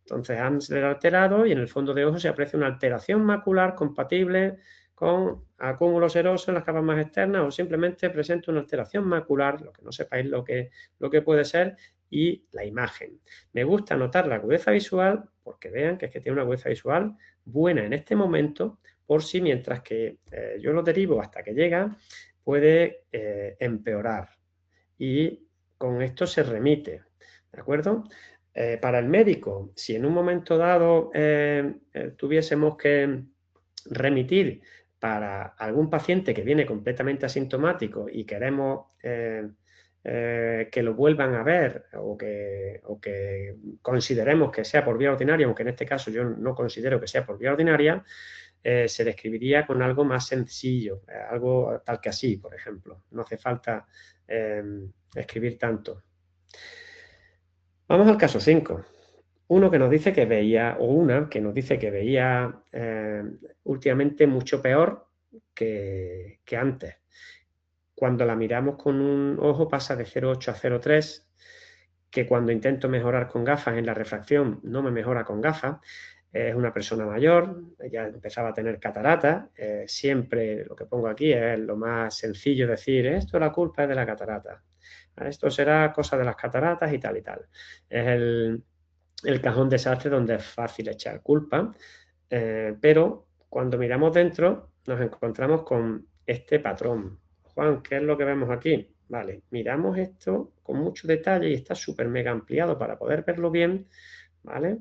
Entonces, Amsler alterado, y en el fondo de ojo se aprecia una alteración macular compatible con acúmulos serosos en las capas más externas, o simplemente presenta una alteración macular, lo que no sepáis lo que puede ser, y la imagen. Me gusta notar la agudeza visual, porque vean que es que tiene una agudeza visual buena en este momento, por si mientras que yo lo derivo hasta que llega, puede empeorar. Y con esto se remite, ¿de acuerdo? Para el médico, si en un momento dado tuviésemos que remitir para algún paciente que viene completamente asintomático y queremos que lo vuelvan a ver o que consideremos que sea por vía ordinaria, aunque en este caso yo no considero que sea por vía ordinaria, se describiría con algo más sencillo, algo tal que así, por ejemplo. No hace falta escribir tanto. Vamos al caso 5. Uno que nos dice que veía, o una que nos dice que veía últimamente mucho peor que antes. Cuando la miramos con un ojo pasa de 0,8 a 0,3, que cuando intento mejorar con gafas en la refracción no me mejora con gafas. Es una persona mayor, ya empezaba a tener catarata. Siempre lo que pongo aquí es lo más sencillo, decir, esto la culpa es de la catarata. Esto será cosa de las cataratas y tal y tal. Es el cajón desastre donde es fácil echar culpa, pero cuando miramos dentro nos encontramos con este patrón. Juan, ¿qué es lo que vemos aquí? Vale, miramos esto con mucho detalle y está súper mega ampliado para poder verlo bien, ¿vale?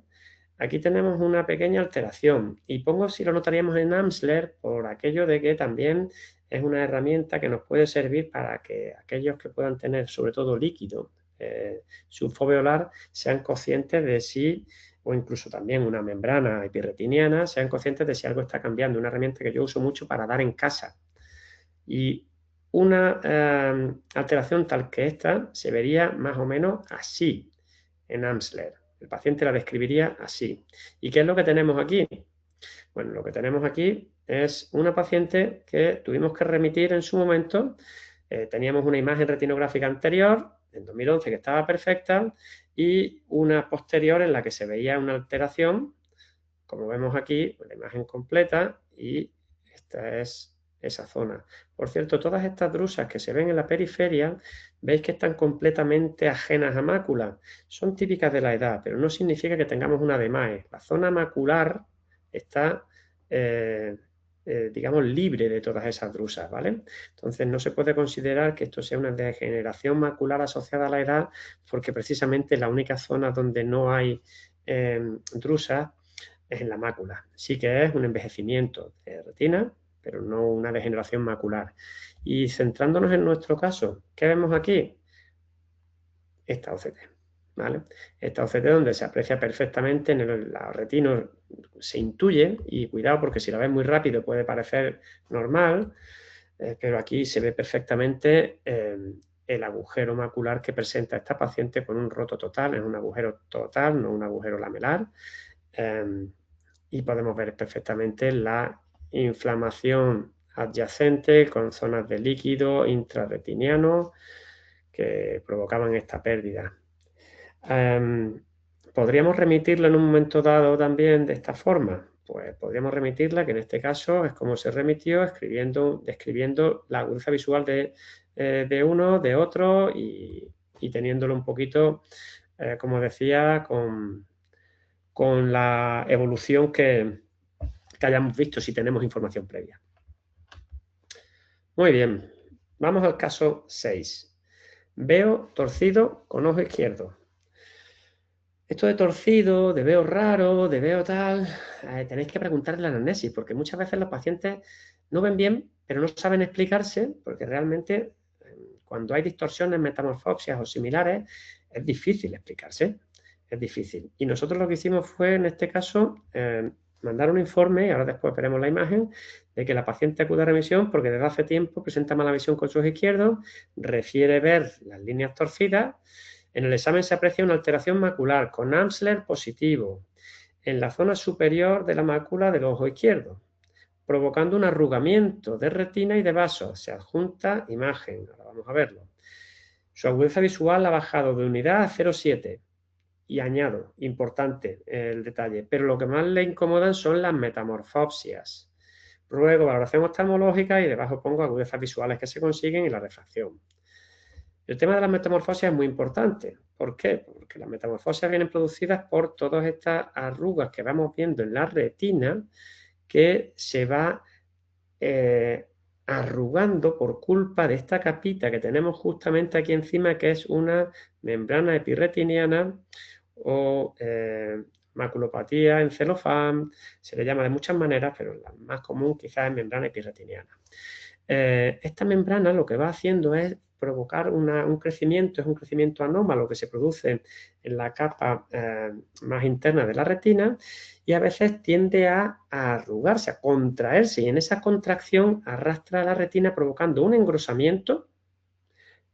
Aquí tenemos una pequeña alteración y pongo si lo notaríamos en Amsler por aquello de que también es una herramienta que nos puede servir para que aquellos que puedan tener sobre todo líquido subfoveolar sean conscientes de si o incluso también una membrana epirretiniana, sean conscientes de si algo está cambiando. Una herramienta que yo uso mucho para dar en casa. Y una alteración tal que esta se vería más o menos así en Amsler. El paciente la describiría así. ¿Y qué es lo que tenemos aquí? Bueno, lo que tenemos aquí es una paciente que tuvimos que remitir en su momento. Teníamos una imagen retinográfica anterior, en 2011, que estaba perfecta, y una posterior en la que se veía una alteración, como vemos aquí, la imagen completa, y esta es esa zona. Por cierto, todas estas drusas que se ven en la periferia, veis que están completamente ajenas a mácula. Son típicas de la edad, pero no significa que tengamos una DMAE. La zona macular está, digamos, libre de todas esas drusas, ¿vale? Entonces no se puede considerar que esto sea una degeneración macular asociada a la edad, porque precisamente la única zona donde no hay drusas es en la mácula. Sí que es un envejecimiento de retina, pero no una degeneración macular. Y centrándonos en nuestro caso, ¿qué vemos aquí? Esta OCT, ¿vale? Esta OCT donde se aprecia perfectamente en la retina, se intuye, y cuidado porque si la ves muy rápido puede parecer normal, pero aquí se ve perfectamente el agujero macular que presenta esta paciente con un roto total, es un agujero total, no un agujero lamelar, y podemos ver perfectamente la inflamación adyacente con zonas de líquido intrarretiniano que provocaban esta pérdida. ¿Podríamos remitirla en un momento dado también de esta forma? Pues podríamos remitirla, que en este caso es como se remitió, describiendo la agudeza visual de uno, de otro y teniéndolo un poquito, como decía, con la evolución que hayamos visto si tenemos información previa. Muy bien, vamos al caso 6. Veo torcido con ojo izquierdo. Esto de torcido, de veo raro, de veo tal, tenéis que preguntarle la anamnesis, porque muchas veces los pacientes no ven bien, pero no saben explicarse, porque realmente cuando hay distorsiones, metamorfopsias o similares, es difícil explicarse, es difícil. Y nosotros lo que hicimos fue, en este caso, mandar un informe, y ahora después veremos la imagen, de que la paciente acude a remisión porque desde hace tiempo presenta mala visión con su ojo izquierdo, refiere ver las líneas torcidas. En el examen se aprecia una alteración macular con Amsler positivo en la zona superior de la mácula del ojo izquierdo, provocando un arrugamiento de retina y de vasos. Se adjunta imagen, ahora vamos a verlo. Su agudeza visual ha bajado de unidad a 0,7. Y añado, importante el detalle, pero lo que más le incomodan son las metamorfopsias. Luego, valoración oftalmológica y debajo pongo agudezas visuales que se consiguen y la refracción. El tema de las metamorfosias es muy importante. ¿Por qué? Porque las metamorfosias vienen producidas por todas estas arrugas que vamos viendo en la retina que se va arrugando por culpa de esta capita que tenemos justamente aquí encima, que es una membrana epirretiniana o maculopatía en celofán. Se le llama de muchas maneras, pero la más común quizás es membrana epirretiniana. Esta membrana lo que va haciendo es provocar un crecimiento, es un crecimiento anómalo que se produce en la capa más interna de la retina y a veces tiende a arrugarse, a contraerse, y en esa contracción arrastra la retina provocando un engrosamiento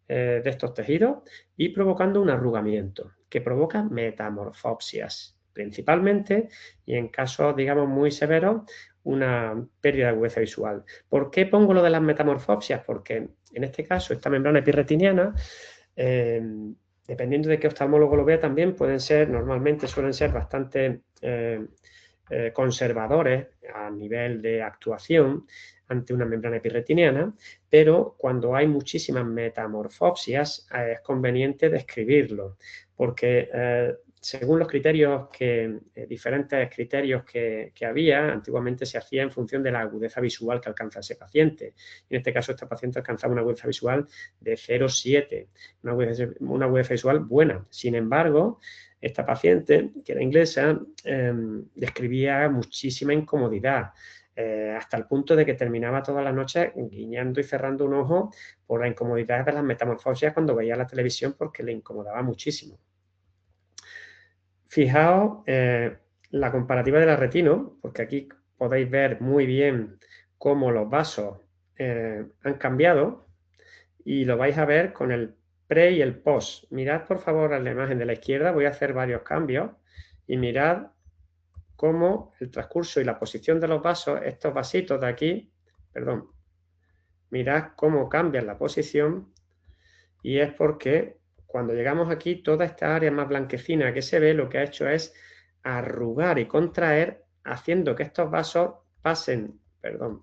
de estos tejidos y provocando un arrugamiento que provoca metamorfopsias principalmente, y en casos, digamos, muy severos, una pérdida de agudeza visual. ¿Por qué pongo lo de las metamorfopsias? Porque en este caso, esta membrana epirretiniana, dependiendo de qué oftalmólogo lo vea también, normalmente suelen ser bastante conservadores a nivel de actuación ante una membrana epirretiniana, pero cuando hay muchísimas metamorfopsias es conveniente describirlo, porque según los criterios diferentes criterios que había, antiguamente se hacía en función de la agudeza visual que alcanza ese paciente. En este caso, esta paciente alcanzaba una agudeza visual de 0,7, una agudeza visual buena. Sin embargo, esta paciente, que era inglesa, describía muchísima incomodidad, hasta el punto de que terminaba todas las noches guiñando y cerrando un ojo por la incomodidad de las metamorfosias cuando veía la televisión, porque le incomodaba muchísimo. Fijaos la comparativa de la retino, porque aquí podéis ver muy bien cómo los vasos han cambiado y lo vais a ver con el pre y el post. Mirad por favor a la imagen de la izquierda, voy a hacer varios cambios y mirad cómo el transcurso y la posición de los vasos, estos vasitos de aquí, perdón, mirad cómo cambian la posición y es porque cuando llegamos aquí, toda esta área más blanquecina que se ve, lo que ha hecho es arrugar y contraer, haciendo que estos vasos pasen, perdón,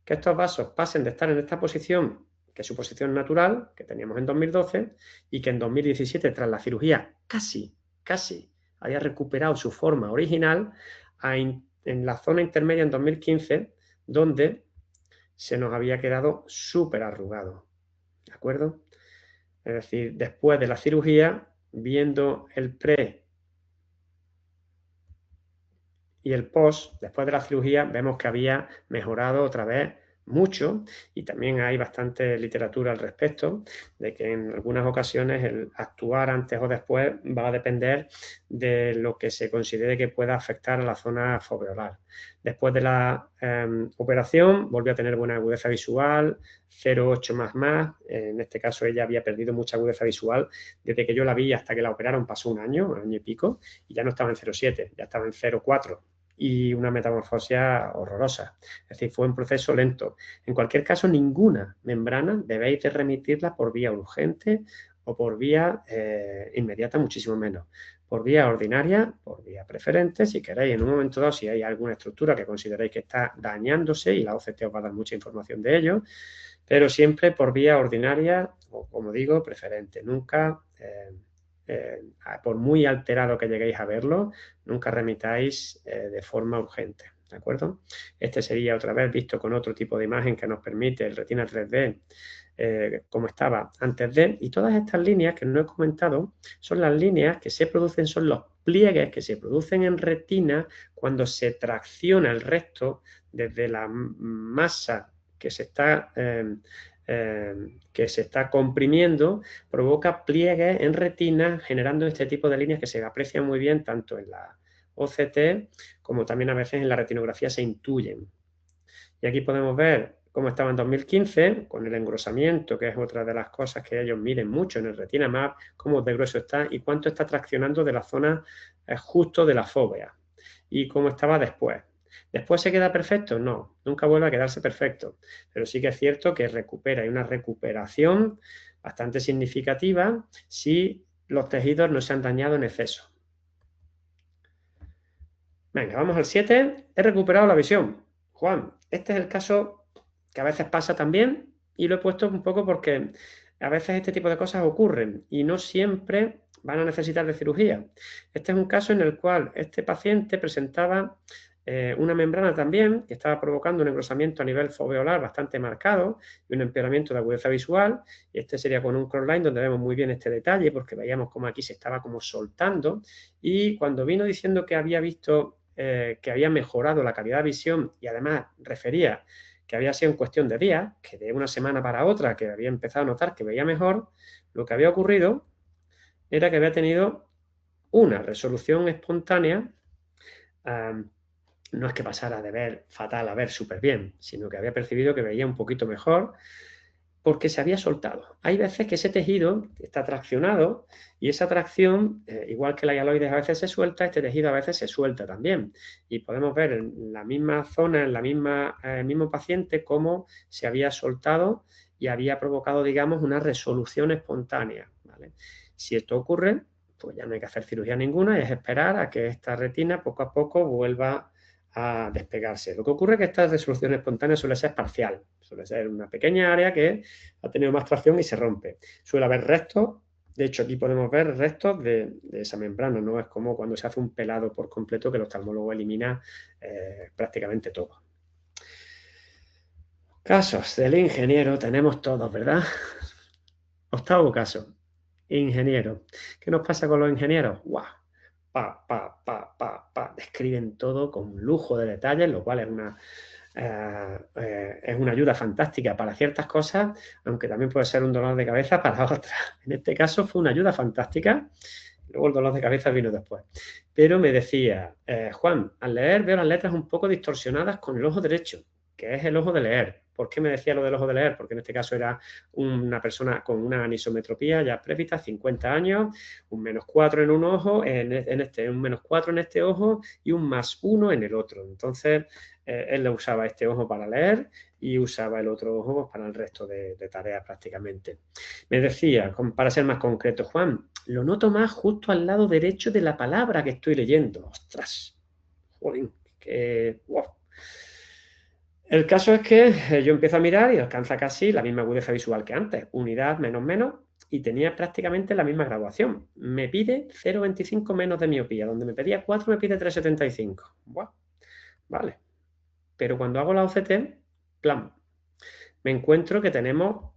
que estos vasos pasen de estar en esta posición, que es su posición natural, que teníamos en 2012, y que en 2017, tras la cirugía, casi había recuperado su forma original, en la zona intermedia en 2015, donde se nos había quedado súper arrugado. ¿De acuerdo? Es decir, después de la cirugía, viendo el pre y el post, después de la cirugía, vemos que había mejorado otra vez mucho y también hay bastante literatura al respecto de que en algunas ocasiones el actuar antes o después va a depender de lo que se considere que pueda afectar a la zona foveolar. Después de la operación volvió a tener buena agudeza visual, 0,8 más. En este caso ella había perdido mucha agudeza visual desde que yo la vi hasta que la operaron pasó un año y pico y ya no estaba en 0,7, ya estaba en 0,4 y una metamorfosis horrorosa. Es decir, fue un proceso lento. En cualquier caso, ninguna membrana debéis de remitirla por vía urgente o por vía inmediata, muchísimo menos. Por vía ordinaria, por vía preferente, si queréis, en un momento dado, si hay alguna estructura que consideréis que está dañándose, y la OCT os va a dar mucha información de ello, pero siempre por vía ordinaria o, como digo, preferente. Nunca, por muy alterado que lleguéis a verlo, nunca remitáis de forma urgente, ¿de acuerdo? Este sería otra vez visto con otro tipo de imagen que nos permite el Retina 3D como estaba antes de, y todas estas líneas que no he comentado son las líneas que se producen, son los pliegues que se producen en retina cuando se tracciona el resto desde la masa que se está comprimiendo, provoca pliegues en retina generando este tipo de líneas que se aprecian muy bien tanto en la OCT como también a veces en la retinografía se intuyen. Y aquí podemos ver cómo estaba en 2015 con el engrosamiento, que es otra de las cosas que ellos miden mucho en el Retina Map, cómo de grueso está y cuánto está traccionando de la zona justo de la fóvea y cómo estaba después. ¿Después se queda perfecto? No, nunca vuelve a quedarse perfecto, pero sí que es cierto que recupera, hay una recuperación bastante significativa si los tejidos no se han dañado en exceso. Venga, vamos al 7. He recuperado la visión. Juan, este es el caso que a veces pasa también y lo he puesto un poco porque a veces este tipo de cosas ocurren y no siempre van a necesitar de cirugía. Este es un caso en el cual este paciente presentaba una membrana también que estaba provocando un engrosamiento a nivel foveolar bastante marcado y un empeoramiento de agudeza visual. Y este sería con un crossline donde vemos muy bien este detalle porque veíamos como aquí se estaba como soltando y cuando vino diciendo que había visto que había mejorado la calidad de visión y además refería que había sido en cuestión de días, que de una semana para otra, que había empezado a notar que veía mejor, lo que había ocurrido era que había tenido una resolución espontánea, no es que pasara de ver fatal a ver súper bien, sino que había percibido que veía un poquito mejor porque se había soltado. Hay veces que ese tejido está traccionado y esa tracción, igual que la hialoides a veces se suelta, este tejido a veces se suelta también. Y podemos ver en la misma zona, en el mismo paciente, cómo se había soltado y había provocado, digamos, una resolución espontánea, ¿vale? Si esto ocurre, pues ya no hay que hacer cirugía ninguna, es esperar a que esta retina poco a poco vuelva a despegarse. Lo que ocurre es que esta resolución espontánea suele ser parcial, suele ser una pequeña área que ha tenido más tracción y se rompe. Suele haber restos, de hecho aquí podemos ver restos de esa membrana, no es como cuando se hace un pelado por completo que el oftalmólogo elimina prácticamente todo. Casos del ingeniero tenemos todos, ¿verdad? Octavo caso, ingeniero. ¿Qué nos pasa con los ingenieros? ¡Guau! Describen todo con lujo de detalles, lo cual es una ayuda fantástica para ciertas cosas, aunque también puede ser un dolor de cabeza para otras. En este caso fue una ayuda fantástica Luego el dolor de cabeza vino después. Pero me decía, Juan, al leer veo las letras un poco distorsionadas con el ojo derecho, que es el ojo de leer. ¿Por qué me decía lo del ojo de leer? Porque en este caso era una persona con una anisometropía ya presbita, 50 años, un -4 en un ojo, un -4 en este ojo y un +1 en el otro. Entonces, él le usaba este ojo para leer y usaba el otro ojo para el resto de tareas prácticamente. Me decía, para ser más concreto, Juan, lo noto más justo al lado derecho de la palabra que estoy leyendo. ¡Ostras! Joder, que... ¡Wow! El caso es que yo empiezo a mirar y alcanza casi la misma agudeza visual que antes, unidad menos menos, y tenía prácticamente la misma graduación. Me pide 0,25 menos de miopía, donde me pedía 4 me pide 3,75. ¡Wow! Vale. Pero cuando hago la OCT, plan, me encuentro que tenemos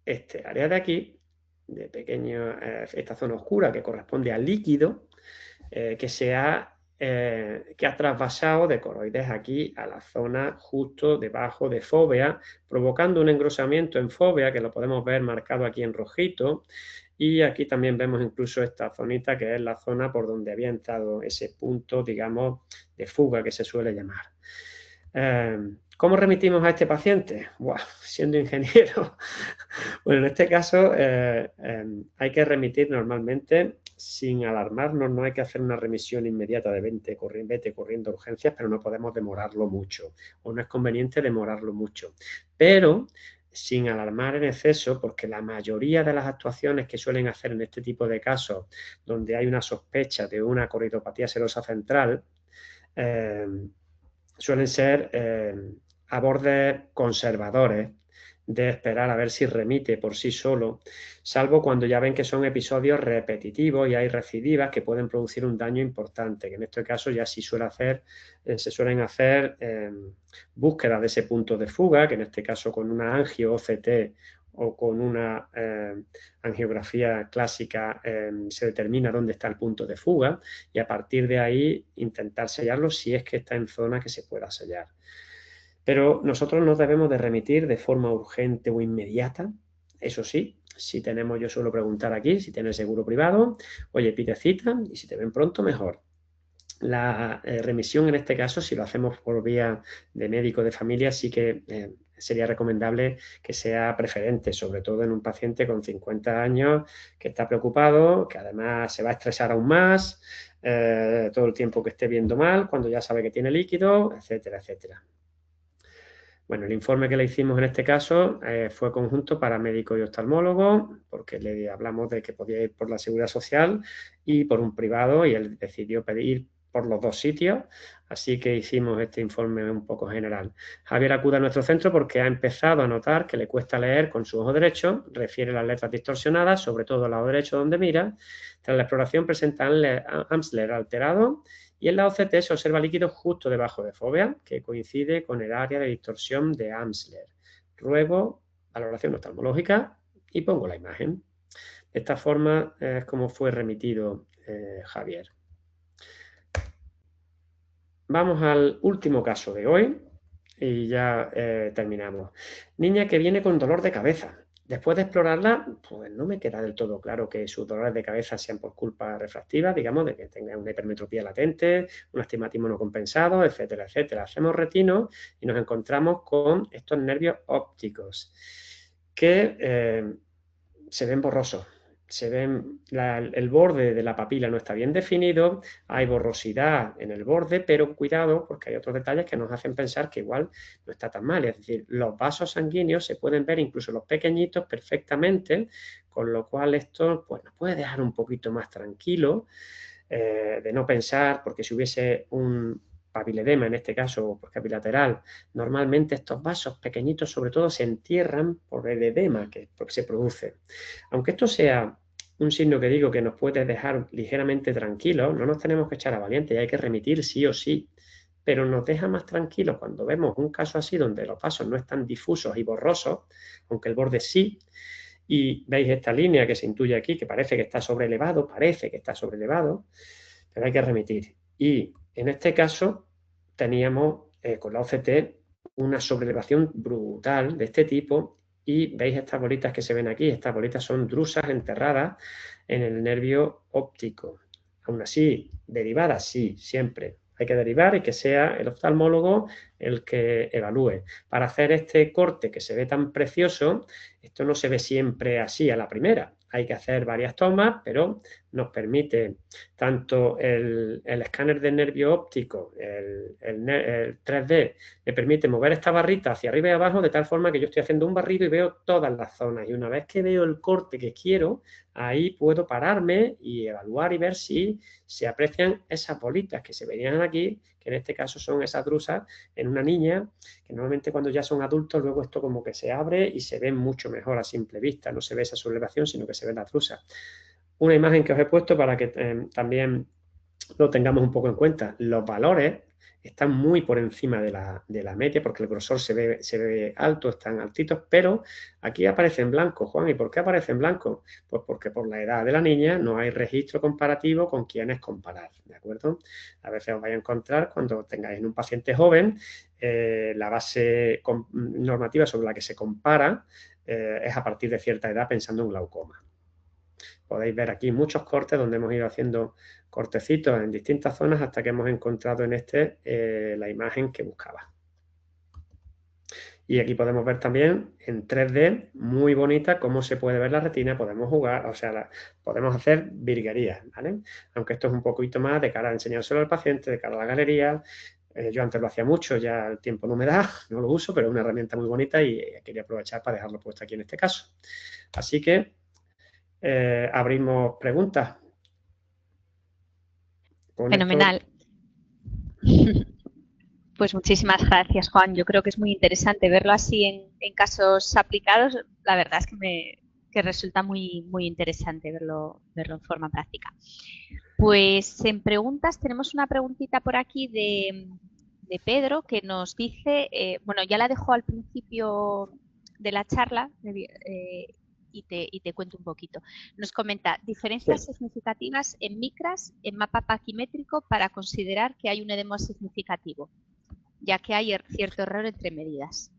este área de aquí, de pequeño, esta zona oscura que corresponde al líquido, que ha trasvasado de coroides aquí a la zona justo debajo de fóvea, provocando un engrosamiento en fóvea, que lo podemos ver marcado aquí en rojito, y aquí también vemos incluso esta zonita que es la zona por donde había entrado ese punto, digamos, de fuga que se suele llamar. ¿Cómo remitimos a este paciente? Buah, siendo ingeniero. Bueno, en este caso hay que remitir normalmente sin alarmarnos, no hay que hacer una remisión inmediata de vete corriendo a urgencias, pero no podemos demorarlo mucho, o no es conveniente demorarlo mucho. Pero sin alarmar en exceso, porque la mayoría de las actuaciones que suelen hacer en este tipo de casos, donde hay una sospecha de una coritopatía serosa central, suelen ser abordes conservadores de esperar a ver si remite por sí solo, salvo cuando ya ven que son episodios repetitivos y hay recidivas que pueden producir un daño importante, que en este caso ya sí se suelen hacer búsquedas de ese punto de fuga, que en este caso con una angio OCT o con una angiografía clásica se determina dónde está el punto de fuga y a partir de ahí intentar sellarlo si es que está en zona que se pueda sellar. Pero nosotros nos debemos de remitir de forma urgente o inmediata. Eso sí, si tenemos, yo suelo preguntar aquí, si tienes seguro privado, oye, pide cita y si te ven pronto, mejor. La remisión en este caso, si lo hacemos por vía de médico de familia, sí que sería recomendable que sea preferente, sobre todo en un paciente con 50 años que está preocupado, que además se va a estresar aún más todo el tiempo que esté viendo mal, cuando ya sabe que tiene líquido, etcétera, etcétera. Bueno, el informe que le hicimos en este caso fue conjunto para médico y oftalmólogo, porque le hablamos de que podía ir por la Seguridad Social y por un privado, y él decidió pedir por los dos sitios, así que hicimos este informe un poco general. Javier acude a nuestro centro porque ha empezado a notar que le cuesta leer con su ojo derecho, refiere las letras distorsionadas, sobre todo al lado derecho donde mira. Tras la exploración presenta Amsler alterado, y en la OCT se observa líquido justo debajo de fóvea, que coincide con el área de distorsión de Amsler. Ruego valoración oftalmológica y pongo la imagen. De esta forma es como fue remitido Javier. Vamos al último caso de hoy y ya terminamos. Niña que viene con dolor de cabeza. Después de explorarla, pues no me queda del todo claro que sus dolores de cabeza sean por culpa refractiva, digamos, de que tenga una hipermetropía latente, un astigmatismo no compensado, etcétera, etcétera. Hacemos retino y nos encontramos con estos nervios ópticos que se ven borrosos. El borde de la papila no está bien definido, hay borrosidad en el borde, pero cuidado porque hay otros detalles que nos hacen pensar que igual no está tan mal. Es decir, los vasos sanguíneos se pueden ver, incluso los pequeñitos, perfectamente, con lo cual esto pues, nos puede dejar un poquito más tranquilo de no pensar, porque si hubiese un papiledema, en este caso por capilateral, normalmente estos vasos pequeñitos sobre todo se entierran por el edema que se produce. Aunque esto sea un signo que digo que nos puede dejar ligeramente tranquilos, no nos tenemos que echar a valiente y hay que remitir sí o sí, pero nos deja más tranquilos cuando vemos un caso así donde los vasos no están difusos y borrosos, aunque el borde sí, y veis esta línea que se intuye aquí, que parece que está sobrelevado, pero hay que remitir. Y en este caso teníamos con la OCT una sobrelevación brutal de este tipo y veis estas bolitas que se ven aquí. Estas bolitas son drusas enterradas en el nervio óptico. Aún así, derivadas, sí, siempre. Hay que derivar y que sea el oftalmólogo el que evalúe. Para hacer este corte que se ve tan precioso, esto no se ve siempre así a la primera. Hay que hacer varias tomas, pero nos permite tanto el escáner de nervio óptico, el 3D, me permite mover esta barrita hacia arriba y abajo de tal forma que yo estoy haciendo un barrido y veo todas las zonas. Y una vez que veo el corte que quiero, ahí puedo pararme y evaluar y ver si se aprecian esas bolitas que se verían aquí, que en este caso son esas drusas en una niña, que normalmente cuando ya son adultos luego esto como que se abre y se ve mucho mejor a simple vista, no se ve esa sublevación, sino que se ven las drusas. Una imagen que os he puesto para que también lo tengamos un poco en cuenta. Los valores están muy por encima de la media porque el grosor se ve alto, están altitos, pero aquí aparece en blanco, Juan. ¿Y por qué aparece en blanco? Pues porque por la edad de la niña no hay registro comparativo con quienes comparar, ¿de acuerdo? A veces os vais a encontrar cuando tengáis en un paciente joven la base normativa sobre la que se compara es a partir de cierta edad pensando en glaucoma. Podéis ver aquí muchos cortes donde hemos ido haciendo cortecitos en distintas zonas hasta que hemos encontrado en la imagen que buscaba. Y aquí podemos ver también en 3D, muy bonita, cómo se puede ver la retina, podemos jugar, o sea, podemos hacer virguerías, ¿vale? Aunque esto es un poquito más de cara a enseñárselo al paciente, de cara a la galería. Yo antes lo hacía mucho, ya el tiempo no me da, no lo uso, pero es una herramienta muy bonita y quería aprovechar para dejarlo puesto aquí en este caso. Así que abrimos preguntas. Con Fenomenal. Pues muchísimas gracias, Juan. Yo creo que es muy interesante verlo así en casos aplicados. La verdad es que resulta muy, muy interesante verlo en forma práctica. Pues en preguntas tenemos una preguntita por aquí de Pedro que nos dice, bueno, ya la dejó al principio de la charla y te cuento un poquito. Nos comenta, diferencias significativas en micras en mapa paquimétrico para considerar que hay un edema significativo, ya que hay cierto error entre medidas.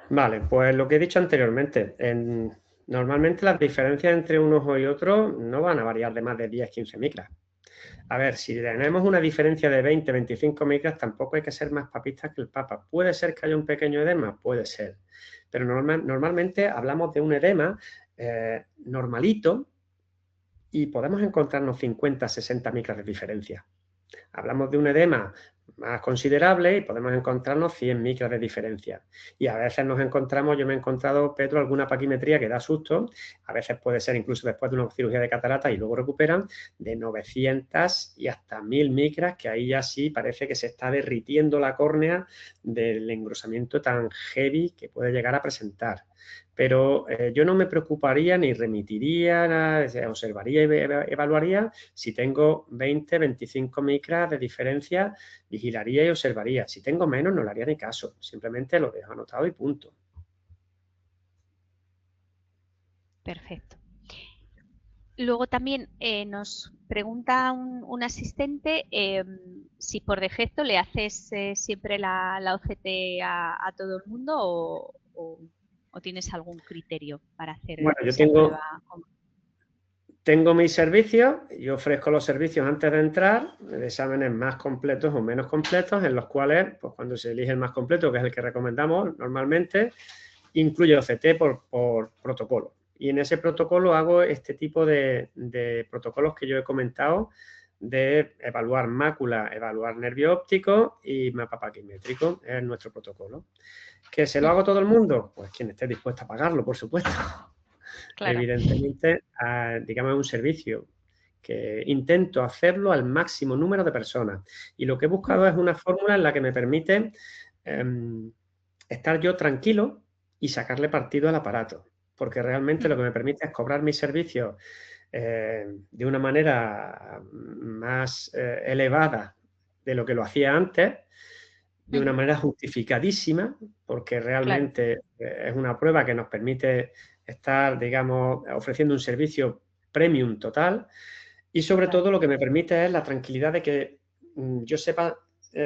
Vale, pues lo que he dicho anteriormente, normalmente las diferencias entre un ojo y otro no van a variar de más de 10-15 micras. A ver, si tenemos una diferencia de 20-25 micras, tampoco hay que ser más papistas que el Papa. ¿Puede ser que haya un pequeño edema? Puede ser. Pero normalmente hablamos de un edema normalito y podemos encontrarnos 50-60 micras de diferencia. Hablamos de un edema más considerable y podemos encontrarnos 100 micras de diferencia. Y a veces nos encontramos, yo me he encontrado, Pedro, alguna paquimetría que da susto, a veces puede ser incluso después de una cirugía de catarata y luego recuperan, de 900 y hasta 1000 micras, que ahí ya sí parece que se está derritiendo la córnea del engrosamiento tan heavy que puede llegar a presentar. Pero yo no me preocuparía ni remitiría, observaría y evaluaría si tengo 20-25 micras de diferencia, vigilaría y observaría. Si tengo menos, no le haría ni caso, simplemente lo dejo anotado y punto. Perfecto. Luego también nos pregunta un asistente si por defecto le haces siempre la OCT a todo el mundo o tienes algún criterio para hacer Bueno, yo esa prueba. Tengo mis servicios y ofrezco los servicios antes de entrar, de exámenes más completos o menos completos, en los cuales, pues cuando se elige el más completo, que es el que recomendamos normalmente, incluye OCT por protocolo. Y en ese protocolo hago este tipo de protocolos que yo he comentado, de evaluar mácula, evaluar nervio óptico y mapa paquimétrico, es nuestro protocolo. ¿Que se lo hago a todo el mundo? Pues quien esté dispuesto a pagarlo, por supuesto. Claro. Evidentemente, digamos, es un servicio que intento hacerlo al máximo número de personas. Y lo que he buscado es una fórmula en la que me permite estar yo tranquilo y sacarle partido al aparato. Porque realmente lo que me permite es cobrar mis servicios de una manera más elevada de lo que lo hacía antes, de una manera justificadísima, porque realmente es una prueba que nos permite estar, digamos, ofreciendo un servicio premium total y sobre todo lo que me permite es la tranquilidad de que yo sepa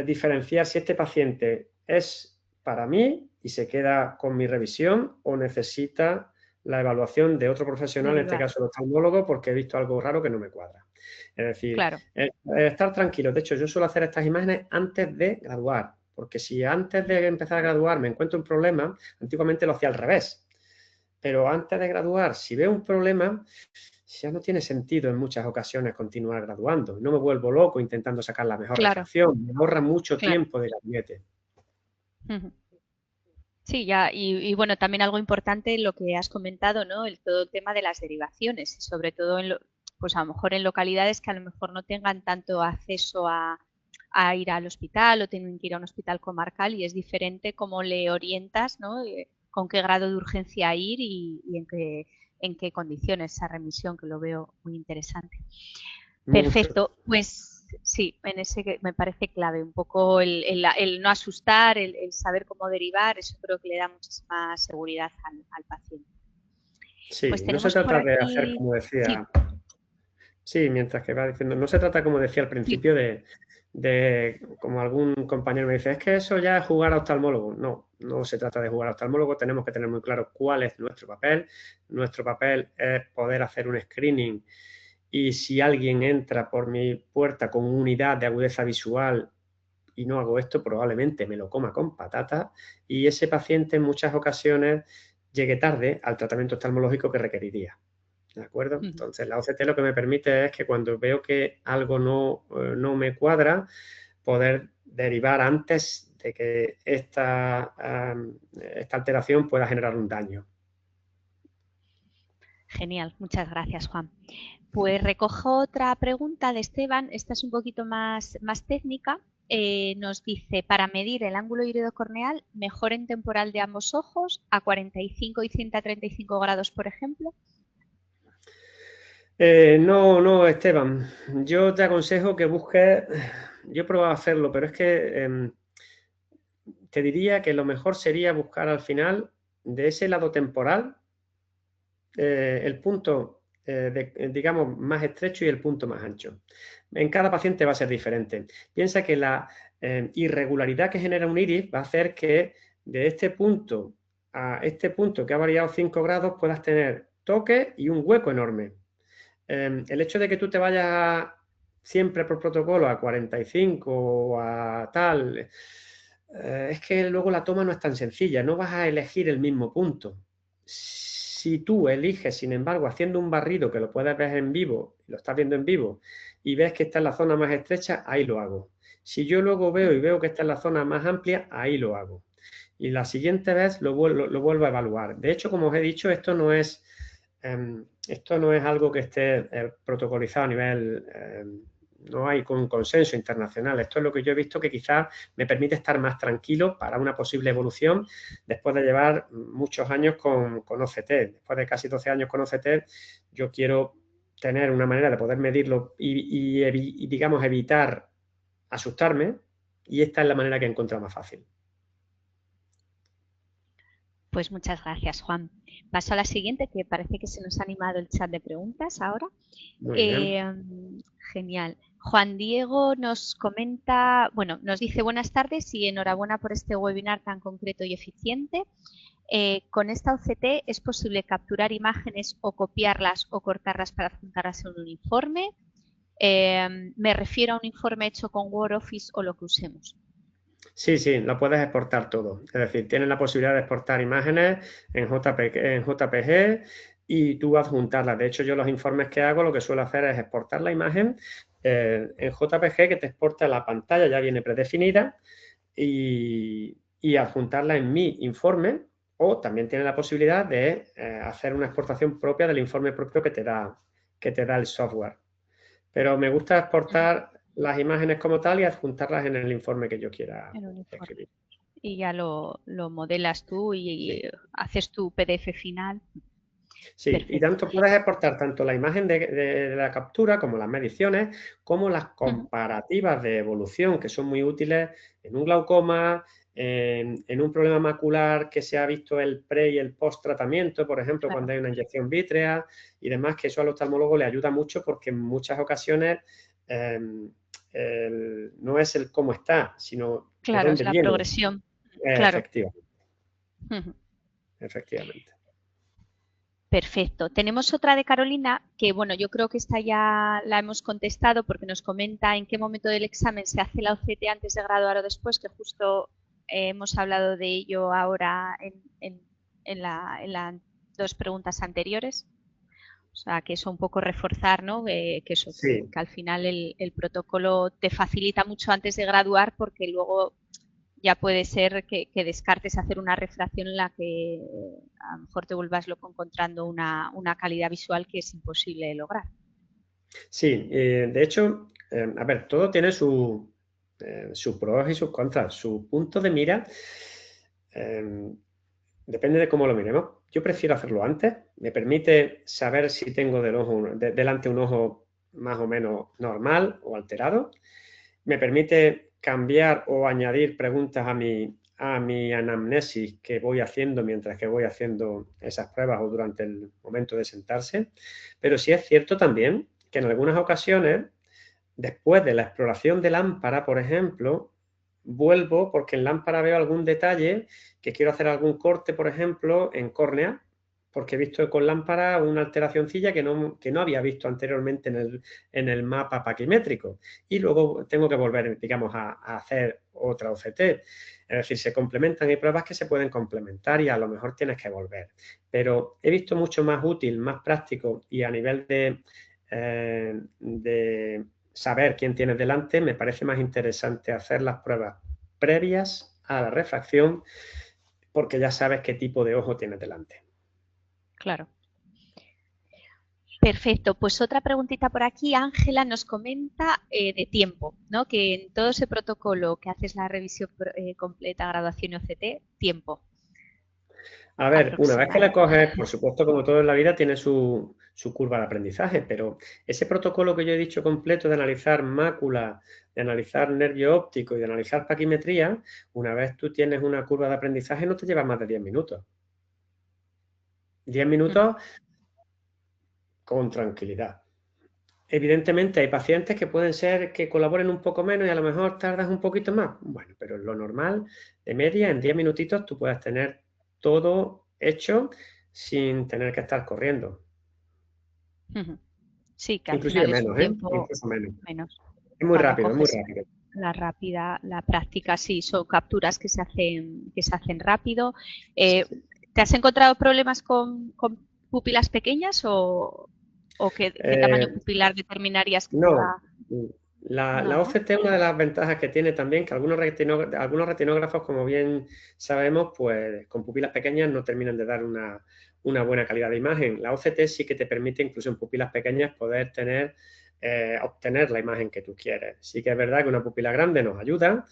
diferenciar si este paciente es para mí y se queda con mi revisión, o necesita la evaluación de otro profesional, en este Derivar. caso el oftalmólogo, porque he visto algo raro que no me cuadra. Es decir, Claro, estar tranquilo. De hecho, yo suelo hacer estas imágenes antes de graduar, porque si antes de empezar a graduar me encuentro un problema, antiguamente lo hacía al revés, pero antes de graduar, si veo un problema, ya no tiene sentido en muchas ocasiones continuar graduando. No me vuelvo loco intentando sacar la mejor claro, refracción, me ahorra mucho claro. tiempo de gabinete. Ujú. Sí, ya, y bueno, también algo importante lo que has comentado, ¿no? Todo el tema de las derivaciones, sobre todo pues a lo mejor en localidades que a lo mejor no tengan tanto acceso a ir al hospital o tienen que ir a un hospital comarcal y es diferente cómo le orientas, ¿no? Con qué grado de urgencia ir y en qué condiciones esa remisión, que lo veo muy interesante. Mucho. Perfecto, pues sí, en ese me parece clave un poco el no asustar, el saber cómo derivar, eso creo que le da muchísima seguridad al paciente. Pues Sí, no se tenemos por trata de hacer aquí, como sí, decía, sí, mientras que va diciendo, no se trata como decía al sí, principio como algún compañero me dice, es que eso ya es jugar a oftalmólogo. No, no se trata de jugar a oftalmólogo, tenemos que tener muy claro cuál es nuestro papel. Nuestro papel es poder hacer un screening y si alguien entra por mi puerta con unidad de agudeza visual y no hago esto, probablemente me lo coma con patatas y ese paciente en muchas ocasiones llegue tarde al tratamiento oftalmológico que requeriría. ¿De acuerdo? ujú. Entonces, la OCT lo que me permite es que cuando veo que algo no me cuadra, poder derivar antes de que esta alteración pueda generar un daño. Genial, muchas gracias, Juan. Pues recojo otra pregunta de Esteban, esta es un poquito más técnica. Nos dice, para medir el ángulo iridocorneal, mejor en temporal de ambos ojos, a 45 y 135 grados, por ejemplo. No, Esteban. Yo te aconsejo que busques, yo he probado a hacerlo, pero es que te diría que lo mejor sería buscar al final de ese lado temporal el punto, digamos, más estrecho y el punto más ancho. En cada paciente va a ser diferente. Piensa que la irregularidad que genera un iris va a hacer que de este punto a este punto que ha variado 5 grados puedas tener toque y un hueco enorme. El hecho de que tú te vayas siempre por protocolo a 45 o a tal, es que luego la toma no es tan sencilla, no vas a elegir el mismo punto. Si tú eliges, sin embargo, haciendo un barrido que lo puedes ver en vivo, lo estás viendo en vivo, y ves que está en la zona más estrecha, ahí lo hago. Si yo luego veo y veo que está en la zona más amplia, ahí lo hago. Y la siguiente vez lo vuelvo a evaluar. De hecho, como os he dicho, esto no es algo que esté protocolizado a nivel, no hay un consenso internacional. Esto es lo que yo he visto que quizás me permite estar más tranquilo para una posible evolución después de llevar muchos años con OCT. Después de casi 12 años con OCT, yo quiero tener una manera de poder medirlo y digamos, evitar asustarme, y esta es la manera que he encontrado más fácil. Pues muchas gracias, Juan. Paso a la siguiente, que parece que se nos ha animado el chat de preguntas ahora. Muy bien. Eh, Genial. Juan Diego nos comenta, bueno, nos dice buenas tardes y enhorabuena por este webinar tan concreto y eficiente. Con esta OCT es posible capturar imágenes o copiarlas o cortarlas para adjuntarlas en un informe. Me refiero a un informe hecho con Word, Office o lo que usemos. Sí, lo puedes exportar todo. Es decir, tienes la posibilidad de exportar imágenes en JPG y tú adjuntarlas. De hecho, yo los informes que hago, lo que suelo hacer es exportar la imagen en JPG, que te exporta la pantalla, ya viene predefinida, y adjuntarla en mi informe, o también tienes la posibilidad de hacer una exportación propia del informe propio que te da el software. Pero me gusta exportar las imágenes como tal y adjuntarlas en el informe que yo quiera En un informe. escribir. Y ya lo modelas tú Sí. y haces tu PDF final. Sí, y Perfecto. tanto puedes exportar tanto la imagen de la captura como las mediciones, como las comparativas de evolución, que son muy útiles en un glaucoma, en un problema macular que se ha visto el pre y el post tratamiento, por ejemplo, Claro. cuando hay una inyección vítrea y demás, que eso al oftalmólogo le ayuda mucho porque en muchas ocasiones no es el cómo está, sino de Claro, es dónde la viene. progresión. Claro. Efectivamente. Efectivamente. Perfecto. Tenemos otra de Carolina que, bueno, yo creo que esta ya la hemos contestado porque nos comenta en qué momento del examen se hace la OCT antes de graduar o después, que justo hemos hablado de ello ahora en las dos preguntas anteriores. O sea, que eso un poco reforzar, ¿no? Que eso, Sí. que al final el protocolo te facilita mucho antes de graduar porque luego ya puede ser que descartes hacer una refracción en la que a lo mejor te vuelvas loco encontrando una calidad visual que es imposible de lograr. Sí, de hecho, a ver, todo tiene sus pros y sus contras. Su punto de mira depende de cómo lo miremos. Yo prefiero hacerlo antes. Me permite saber si tengo delante un ojo más o menos normal o alterado. Me permite cambiar o añadir preguntas a mi anamnesis que voy haciendo mientras que voy haciendo esas pruebas o durante el momento de sentarse. Pero sí es cierto también que en algunas ocasiones, después de la exploración de lámpara, por ejemplo, vuelvo porque en lámpara veo algún detalle que quiero hacer algún corte, por ejemplo, en córnea, porque he visto con lámpara una alteracioncilla que no había visto anteriormente en el mapa paquimétrico. Y luego tengo que volver, digamos, a hacer otra OCT. Es decir, se complementan, hay pruebas que se pueden complementar y a lo mejor tienes que volver. Pero he visto mucho más útil, más práctico y a nivel de saber quién tienes delante, me parece más interesante hacer las pruebas previas a la refracción porque ya sabes qué tipo de ojo tienes delante. Claro. Perfecto, pues otra preguntita por aquí. Ángela nos comenta de tiempo, ¿no? Que en todo ese protocolo que haces la revisión completa, graduación y OCT, tiempo. A ver, una vez que la Aproximado. coges, por supuesto, como todo en la vida, tiene su curva de aprendizaje, pero ese protocolo que yo he dicho completo de analizar mácula, de analizar nervio óptico y de analizar paquimetría, una vez tú tienes una curva de aprendizaje no te lleva más de 10 minutos. 10 minutos con tranquilidad. Evidentemente hay pacientes que pueden ser que colaboren un poco menos y a lo mejor tardas un poquito más. Bueno, pero lo normal, de media, en 10 minutitos tú puedes tener todo hecho sin tener que estar corriendo. Sí, que al Inclusive final es un menos, ¿eh? tiempo Incluso menos. menos. Es muy Cuando rápido, es muy coges rápido. la rápida, la práctica, sí, son capturas que se hacen rápido. ¿Te has encontrado problemas con pupilas pequeñas o qué tamaño Eh, pupilar determinarías que te no, va? la No, ¿no? OCT, una de las ventajas que tiene también, que algunos retinógrafos, como bien sabemos, pues con pupilas pequeñas no terminan de dar una buena calidad de imagen. La OCT sí que te permite, incluso en pupilas pequeñas, poder obtener la imagen que tú quieres. Sí que es verdad que una pupila grande nos ayuda.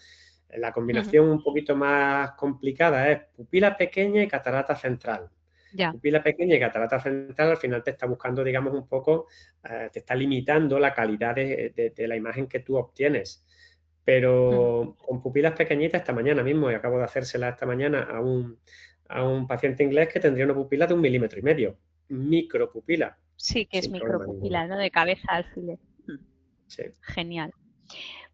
La combinación un poquito más complicada es pupila pequeña y catarata central. Ya. Pupila pequeña y catarata central al final te está buscando, digamos, un poco, te está limitando la calidad de la imagen que tú obtienes. Pero con pupilas pequeñitas, esta mañana mismo, y acabo de hacérsela esta mañana a un paciente inglés que tendría una pupila de 1,5 milímetros. Micropupila, Sí, que es sin problema ninguno. micropupila, ¿no? De cabeza a alfiler. Sí. Genial.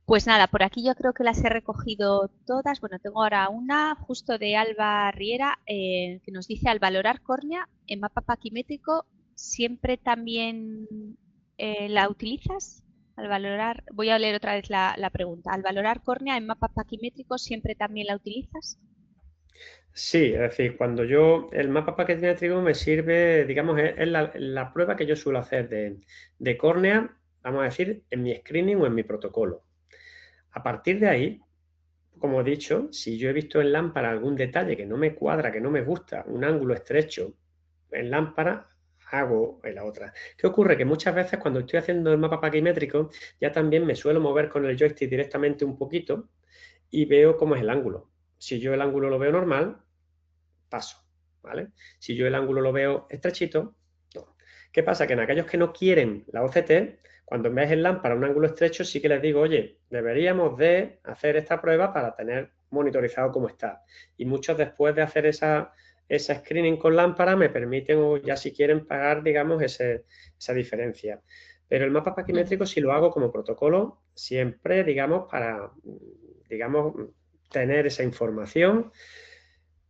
Pues nada, por aquí yo creo que las he recogido todas. Bueno, tengo ahora una justo de Alba Riera que nos dice: al valorar córnea en mapa paquimétrico, ¿siempre también la utilizas? Al valorar, voy a leer otra vez la pregunta. Al valorar córnea en mapa paquimétrico, ¿siempre también la utilizas? Sí, es decir, cuando el mapa paquimétrico me sirve, digamos, es la prueba que yo suelo hacer de córnea, vamos a decir, en mi screening o en mi protocolo. A partir de ahí, como he dicho, si yo he visto en lámpara algún detalle que no me cuadra, que no me gusta, un ángulo estrecho en lámpara, hago en la otra. ¿Qué ocurre? Que muchas veces cuando estoy haciendo el mapa paquimétrico, ya también me suelo mover con el joystick directamente un poquito y veo cómo es el ángulo. Si yo el ángulo lo veo normal, paso, ¿vale? Si yo el ángulo lo veo estrechito, no. ¿Qué pasa? Que en aquellos que no quieren la OCT, cuando ves en lámpara un ángulo estrecho, sí que les digo, oye, deberíamos de hacer esta prueba para tener monitorizado cómo está. Y muchos después de hacer esa screening con lámpara me permiten o ya si quieren pagar, digamos, esa diferencia. Pero el mapa paquimétrico sí lo hago como protocolo siempre, digamos, digamos, tener esa información,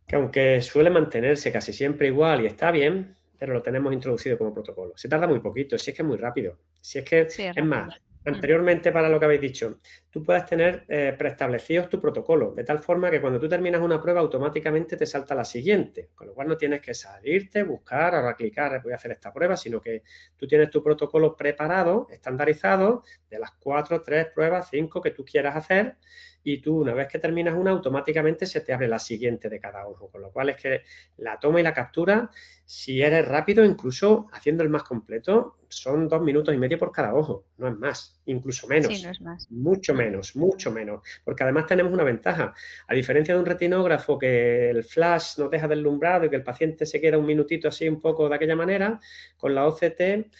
que aunque suele mantenerse casi siempre igual y está bien, pero lo tenemos introducido como protocolo. Se tarda muy poquito, si es que es muy rápido. Si es que, Sí, es es rápido. más, anteriormente para lo que habéis dicho, tú puedes tener preestablecidos tu protocolo, de tal forma que cuando tú terminas una prueba automáticamente te salta la siguiente, con lo cual no tienes que salirte, buscar, ahora clicar, voy a hacer esta prueba, sino que tú tienes tu protocolo preparado, estandarizado, de las 4, 3 pruebas, 5 que tú quieras hacer, y tú una vez que terminas una, automáticamente se te abre la siguiente de cada ojo, con lo cual es que la toma y la captura, si eres rápido, incluso haciendo el más completo, son 2 minutos y medio por cada ojo, no es más, incluso Sí, no menos. es más. Mucho menos, porque además tenemos una ventaja. A diferencia de un retinógrafo que el flash nos deja deslumbrado y que el paciente se queda un minutito así un poco de aquella manera, con la OCT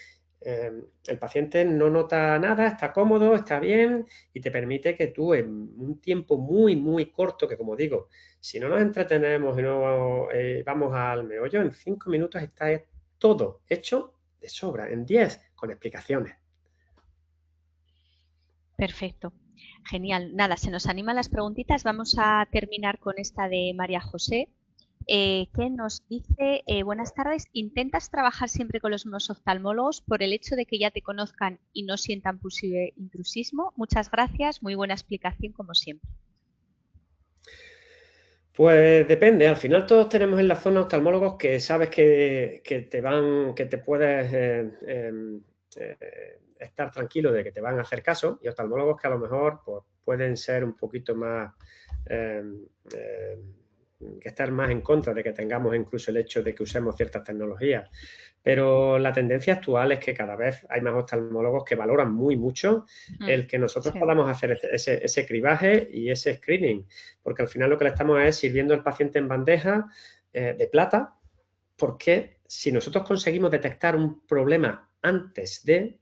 el paciente no nota nada, está cómodo, está bien y te permite que tú en un tiempo muy corto, que como digo, si no nos entretenemos y no vamos al meollo, en 5 minutos está todo hecho de sobra, en 10 con explicaciones. Perfecto. Genial. Nada, se nos animan las preguntitas. Vamos a terminar con esta de María José, que nos dice, buenas tardes, ¿intentas trabajar siempre con los mismos oftalmólogos por el hecho de que ya te conozcan y no sientan posible intrusismo? Muchas gracias, muy buena explicación como siempre. Pues depende, al final todos tenemos en la zona oftalmólogos que sabes que te puedes estar tranquilo de que te van a hacer caso, y oftalmólogos que a lo mejor pues, pueden ser un poquito más eh, eh, que estar más en contra de que tengamos incluso el hecho de que usemos ciertas tecnologías. Pero la tendencia actual es que cada vez hay más oftalmólogos que valoran muy mucho el que nosotros Sí. podamos hacer ese cribaje y ese screening, porque al final lo que le estamos es sirviendo al paciente en bandeja de plata, porque si nosotros conseguimos detectar un problema antes de,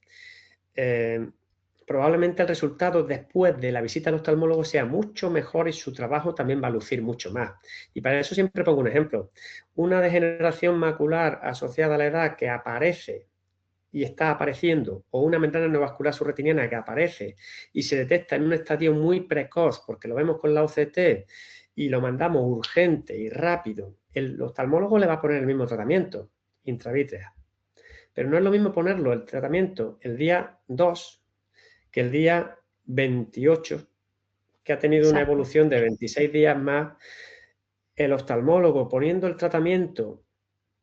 probablemente el resultado después de la visita al oftalmólogo sea mucho mejor y su trabajo también va a lucir mucho más. Y para eso siempre pongo un ejemplo. Una degeneración macular asociada a la edad que aparece y está apareciendo, o una membrana neovascular subretiniana que aparece y se detecta en un estadio muy precoz, porque lo vemos con la OCT y lo mandamos urgente y rápido, el oftalmólogo le va a poner el mismo tratamiento intravítrea. Pero no es lo mismo ponerlo el tratamiento el día 2 que el día 28, que ha tenido una Exacto. evolución de 26 días más. El oftalmólogo poniendo el tratamiento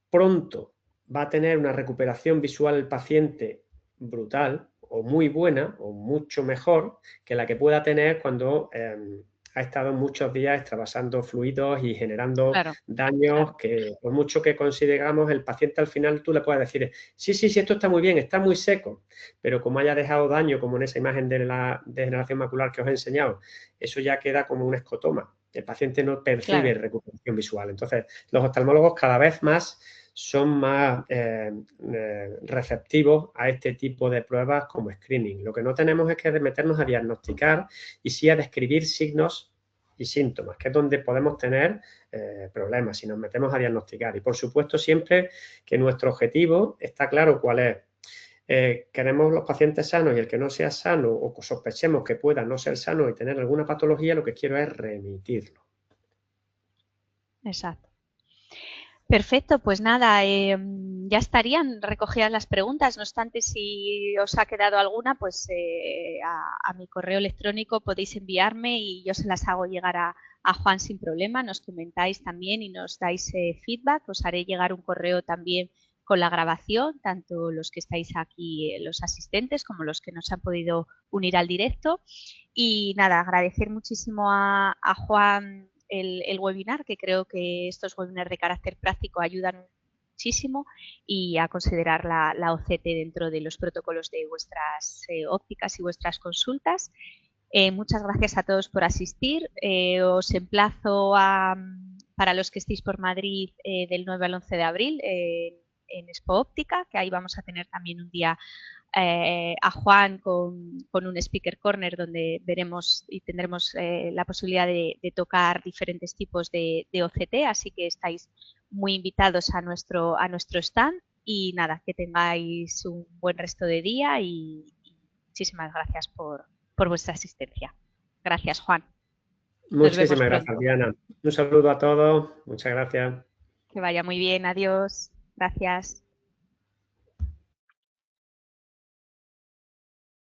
pronto va a tener una recuperación visual el paciente brutal o muy buena o mucho mejor que la que pueda tener cuando ha estado muchos días extravasando fluidos y generando Claro, daños que por mucho que consideramos el paciente al final tú le puedes decir sí, esto está muy bien, está muy seco, pero como haya dejado daño como en esa imagen de la degeneración macular que os he enseñado, eso ya queda como un escotoma. El paciente no percibe claro. recuperación visual. Entonces, los oftalmólogos cada vez más son más receptivos a este tipo de pruebas como screening. Lo que no tenemos es que meternos a diagnosticar y sí a describir signos y síntomas, que es donde podemos tener problemas si nos metemos a diagnosticar. Y por supuesto siempre que nuestro objetivo está claro cuál es. Queremos los pacientes sanos y el que no sea sano o sospechemos que pueda no ser sano y tener alguna patología, lo que quiero es remitirlo. Exacto. Perfecto, pues nada, ya estarían recogidas las preguntas. No obstante, si os ha quedado alguna, pues a mi correo electrónico podéis enviarme y yo se las hago llegar a Juan sin problema. Nos comentáis también y nos dais feedback. Os haré llegar un correo también con la grabación, tanto los que estáis aquí, los asistentes, como los que nos han podido unir al directo. Y nada, agradecer muchísimo a Juan el webinar, que creo que estos webinars de carácter práctico ayudan muchísimo, y a considerar la OCT dentro de los protocolos de vuestras ópticas y vuestras consultas. Muchas gracias a todos por asistir. Os emplazo para los que estéis por Madrid del 9 al 11 de abril en Expo Óptica, que ahí vamos a tener también un día a Juan con un speaker corner donde veremos y tendremos la posibilidad de tocar diferentes tipos de OCT, así que estáis muy invitados a nuestro stand y nada, que tengáis un buen resto de día y muchísimas gracias por vuestra asistencia. Gracias, Juan. Nos vemos Muchísimas gracias, pronto. Diana. Un saludo a todos. Muchas gracias. Que vaya muy bien. Adiós. Gracias.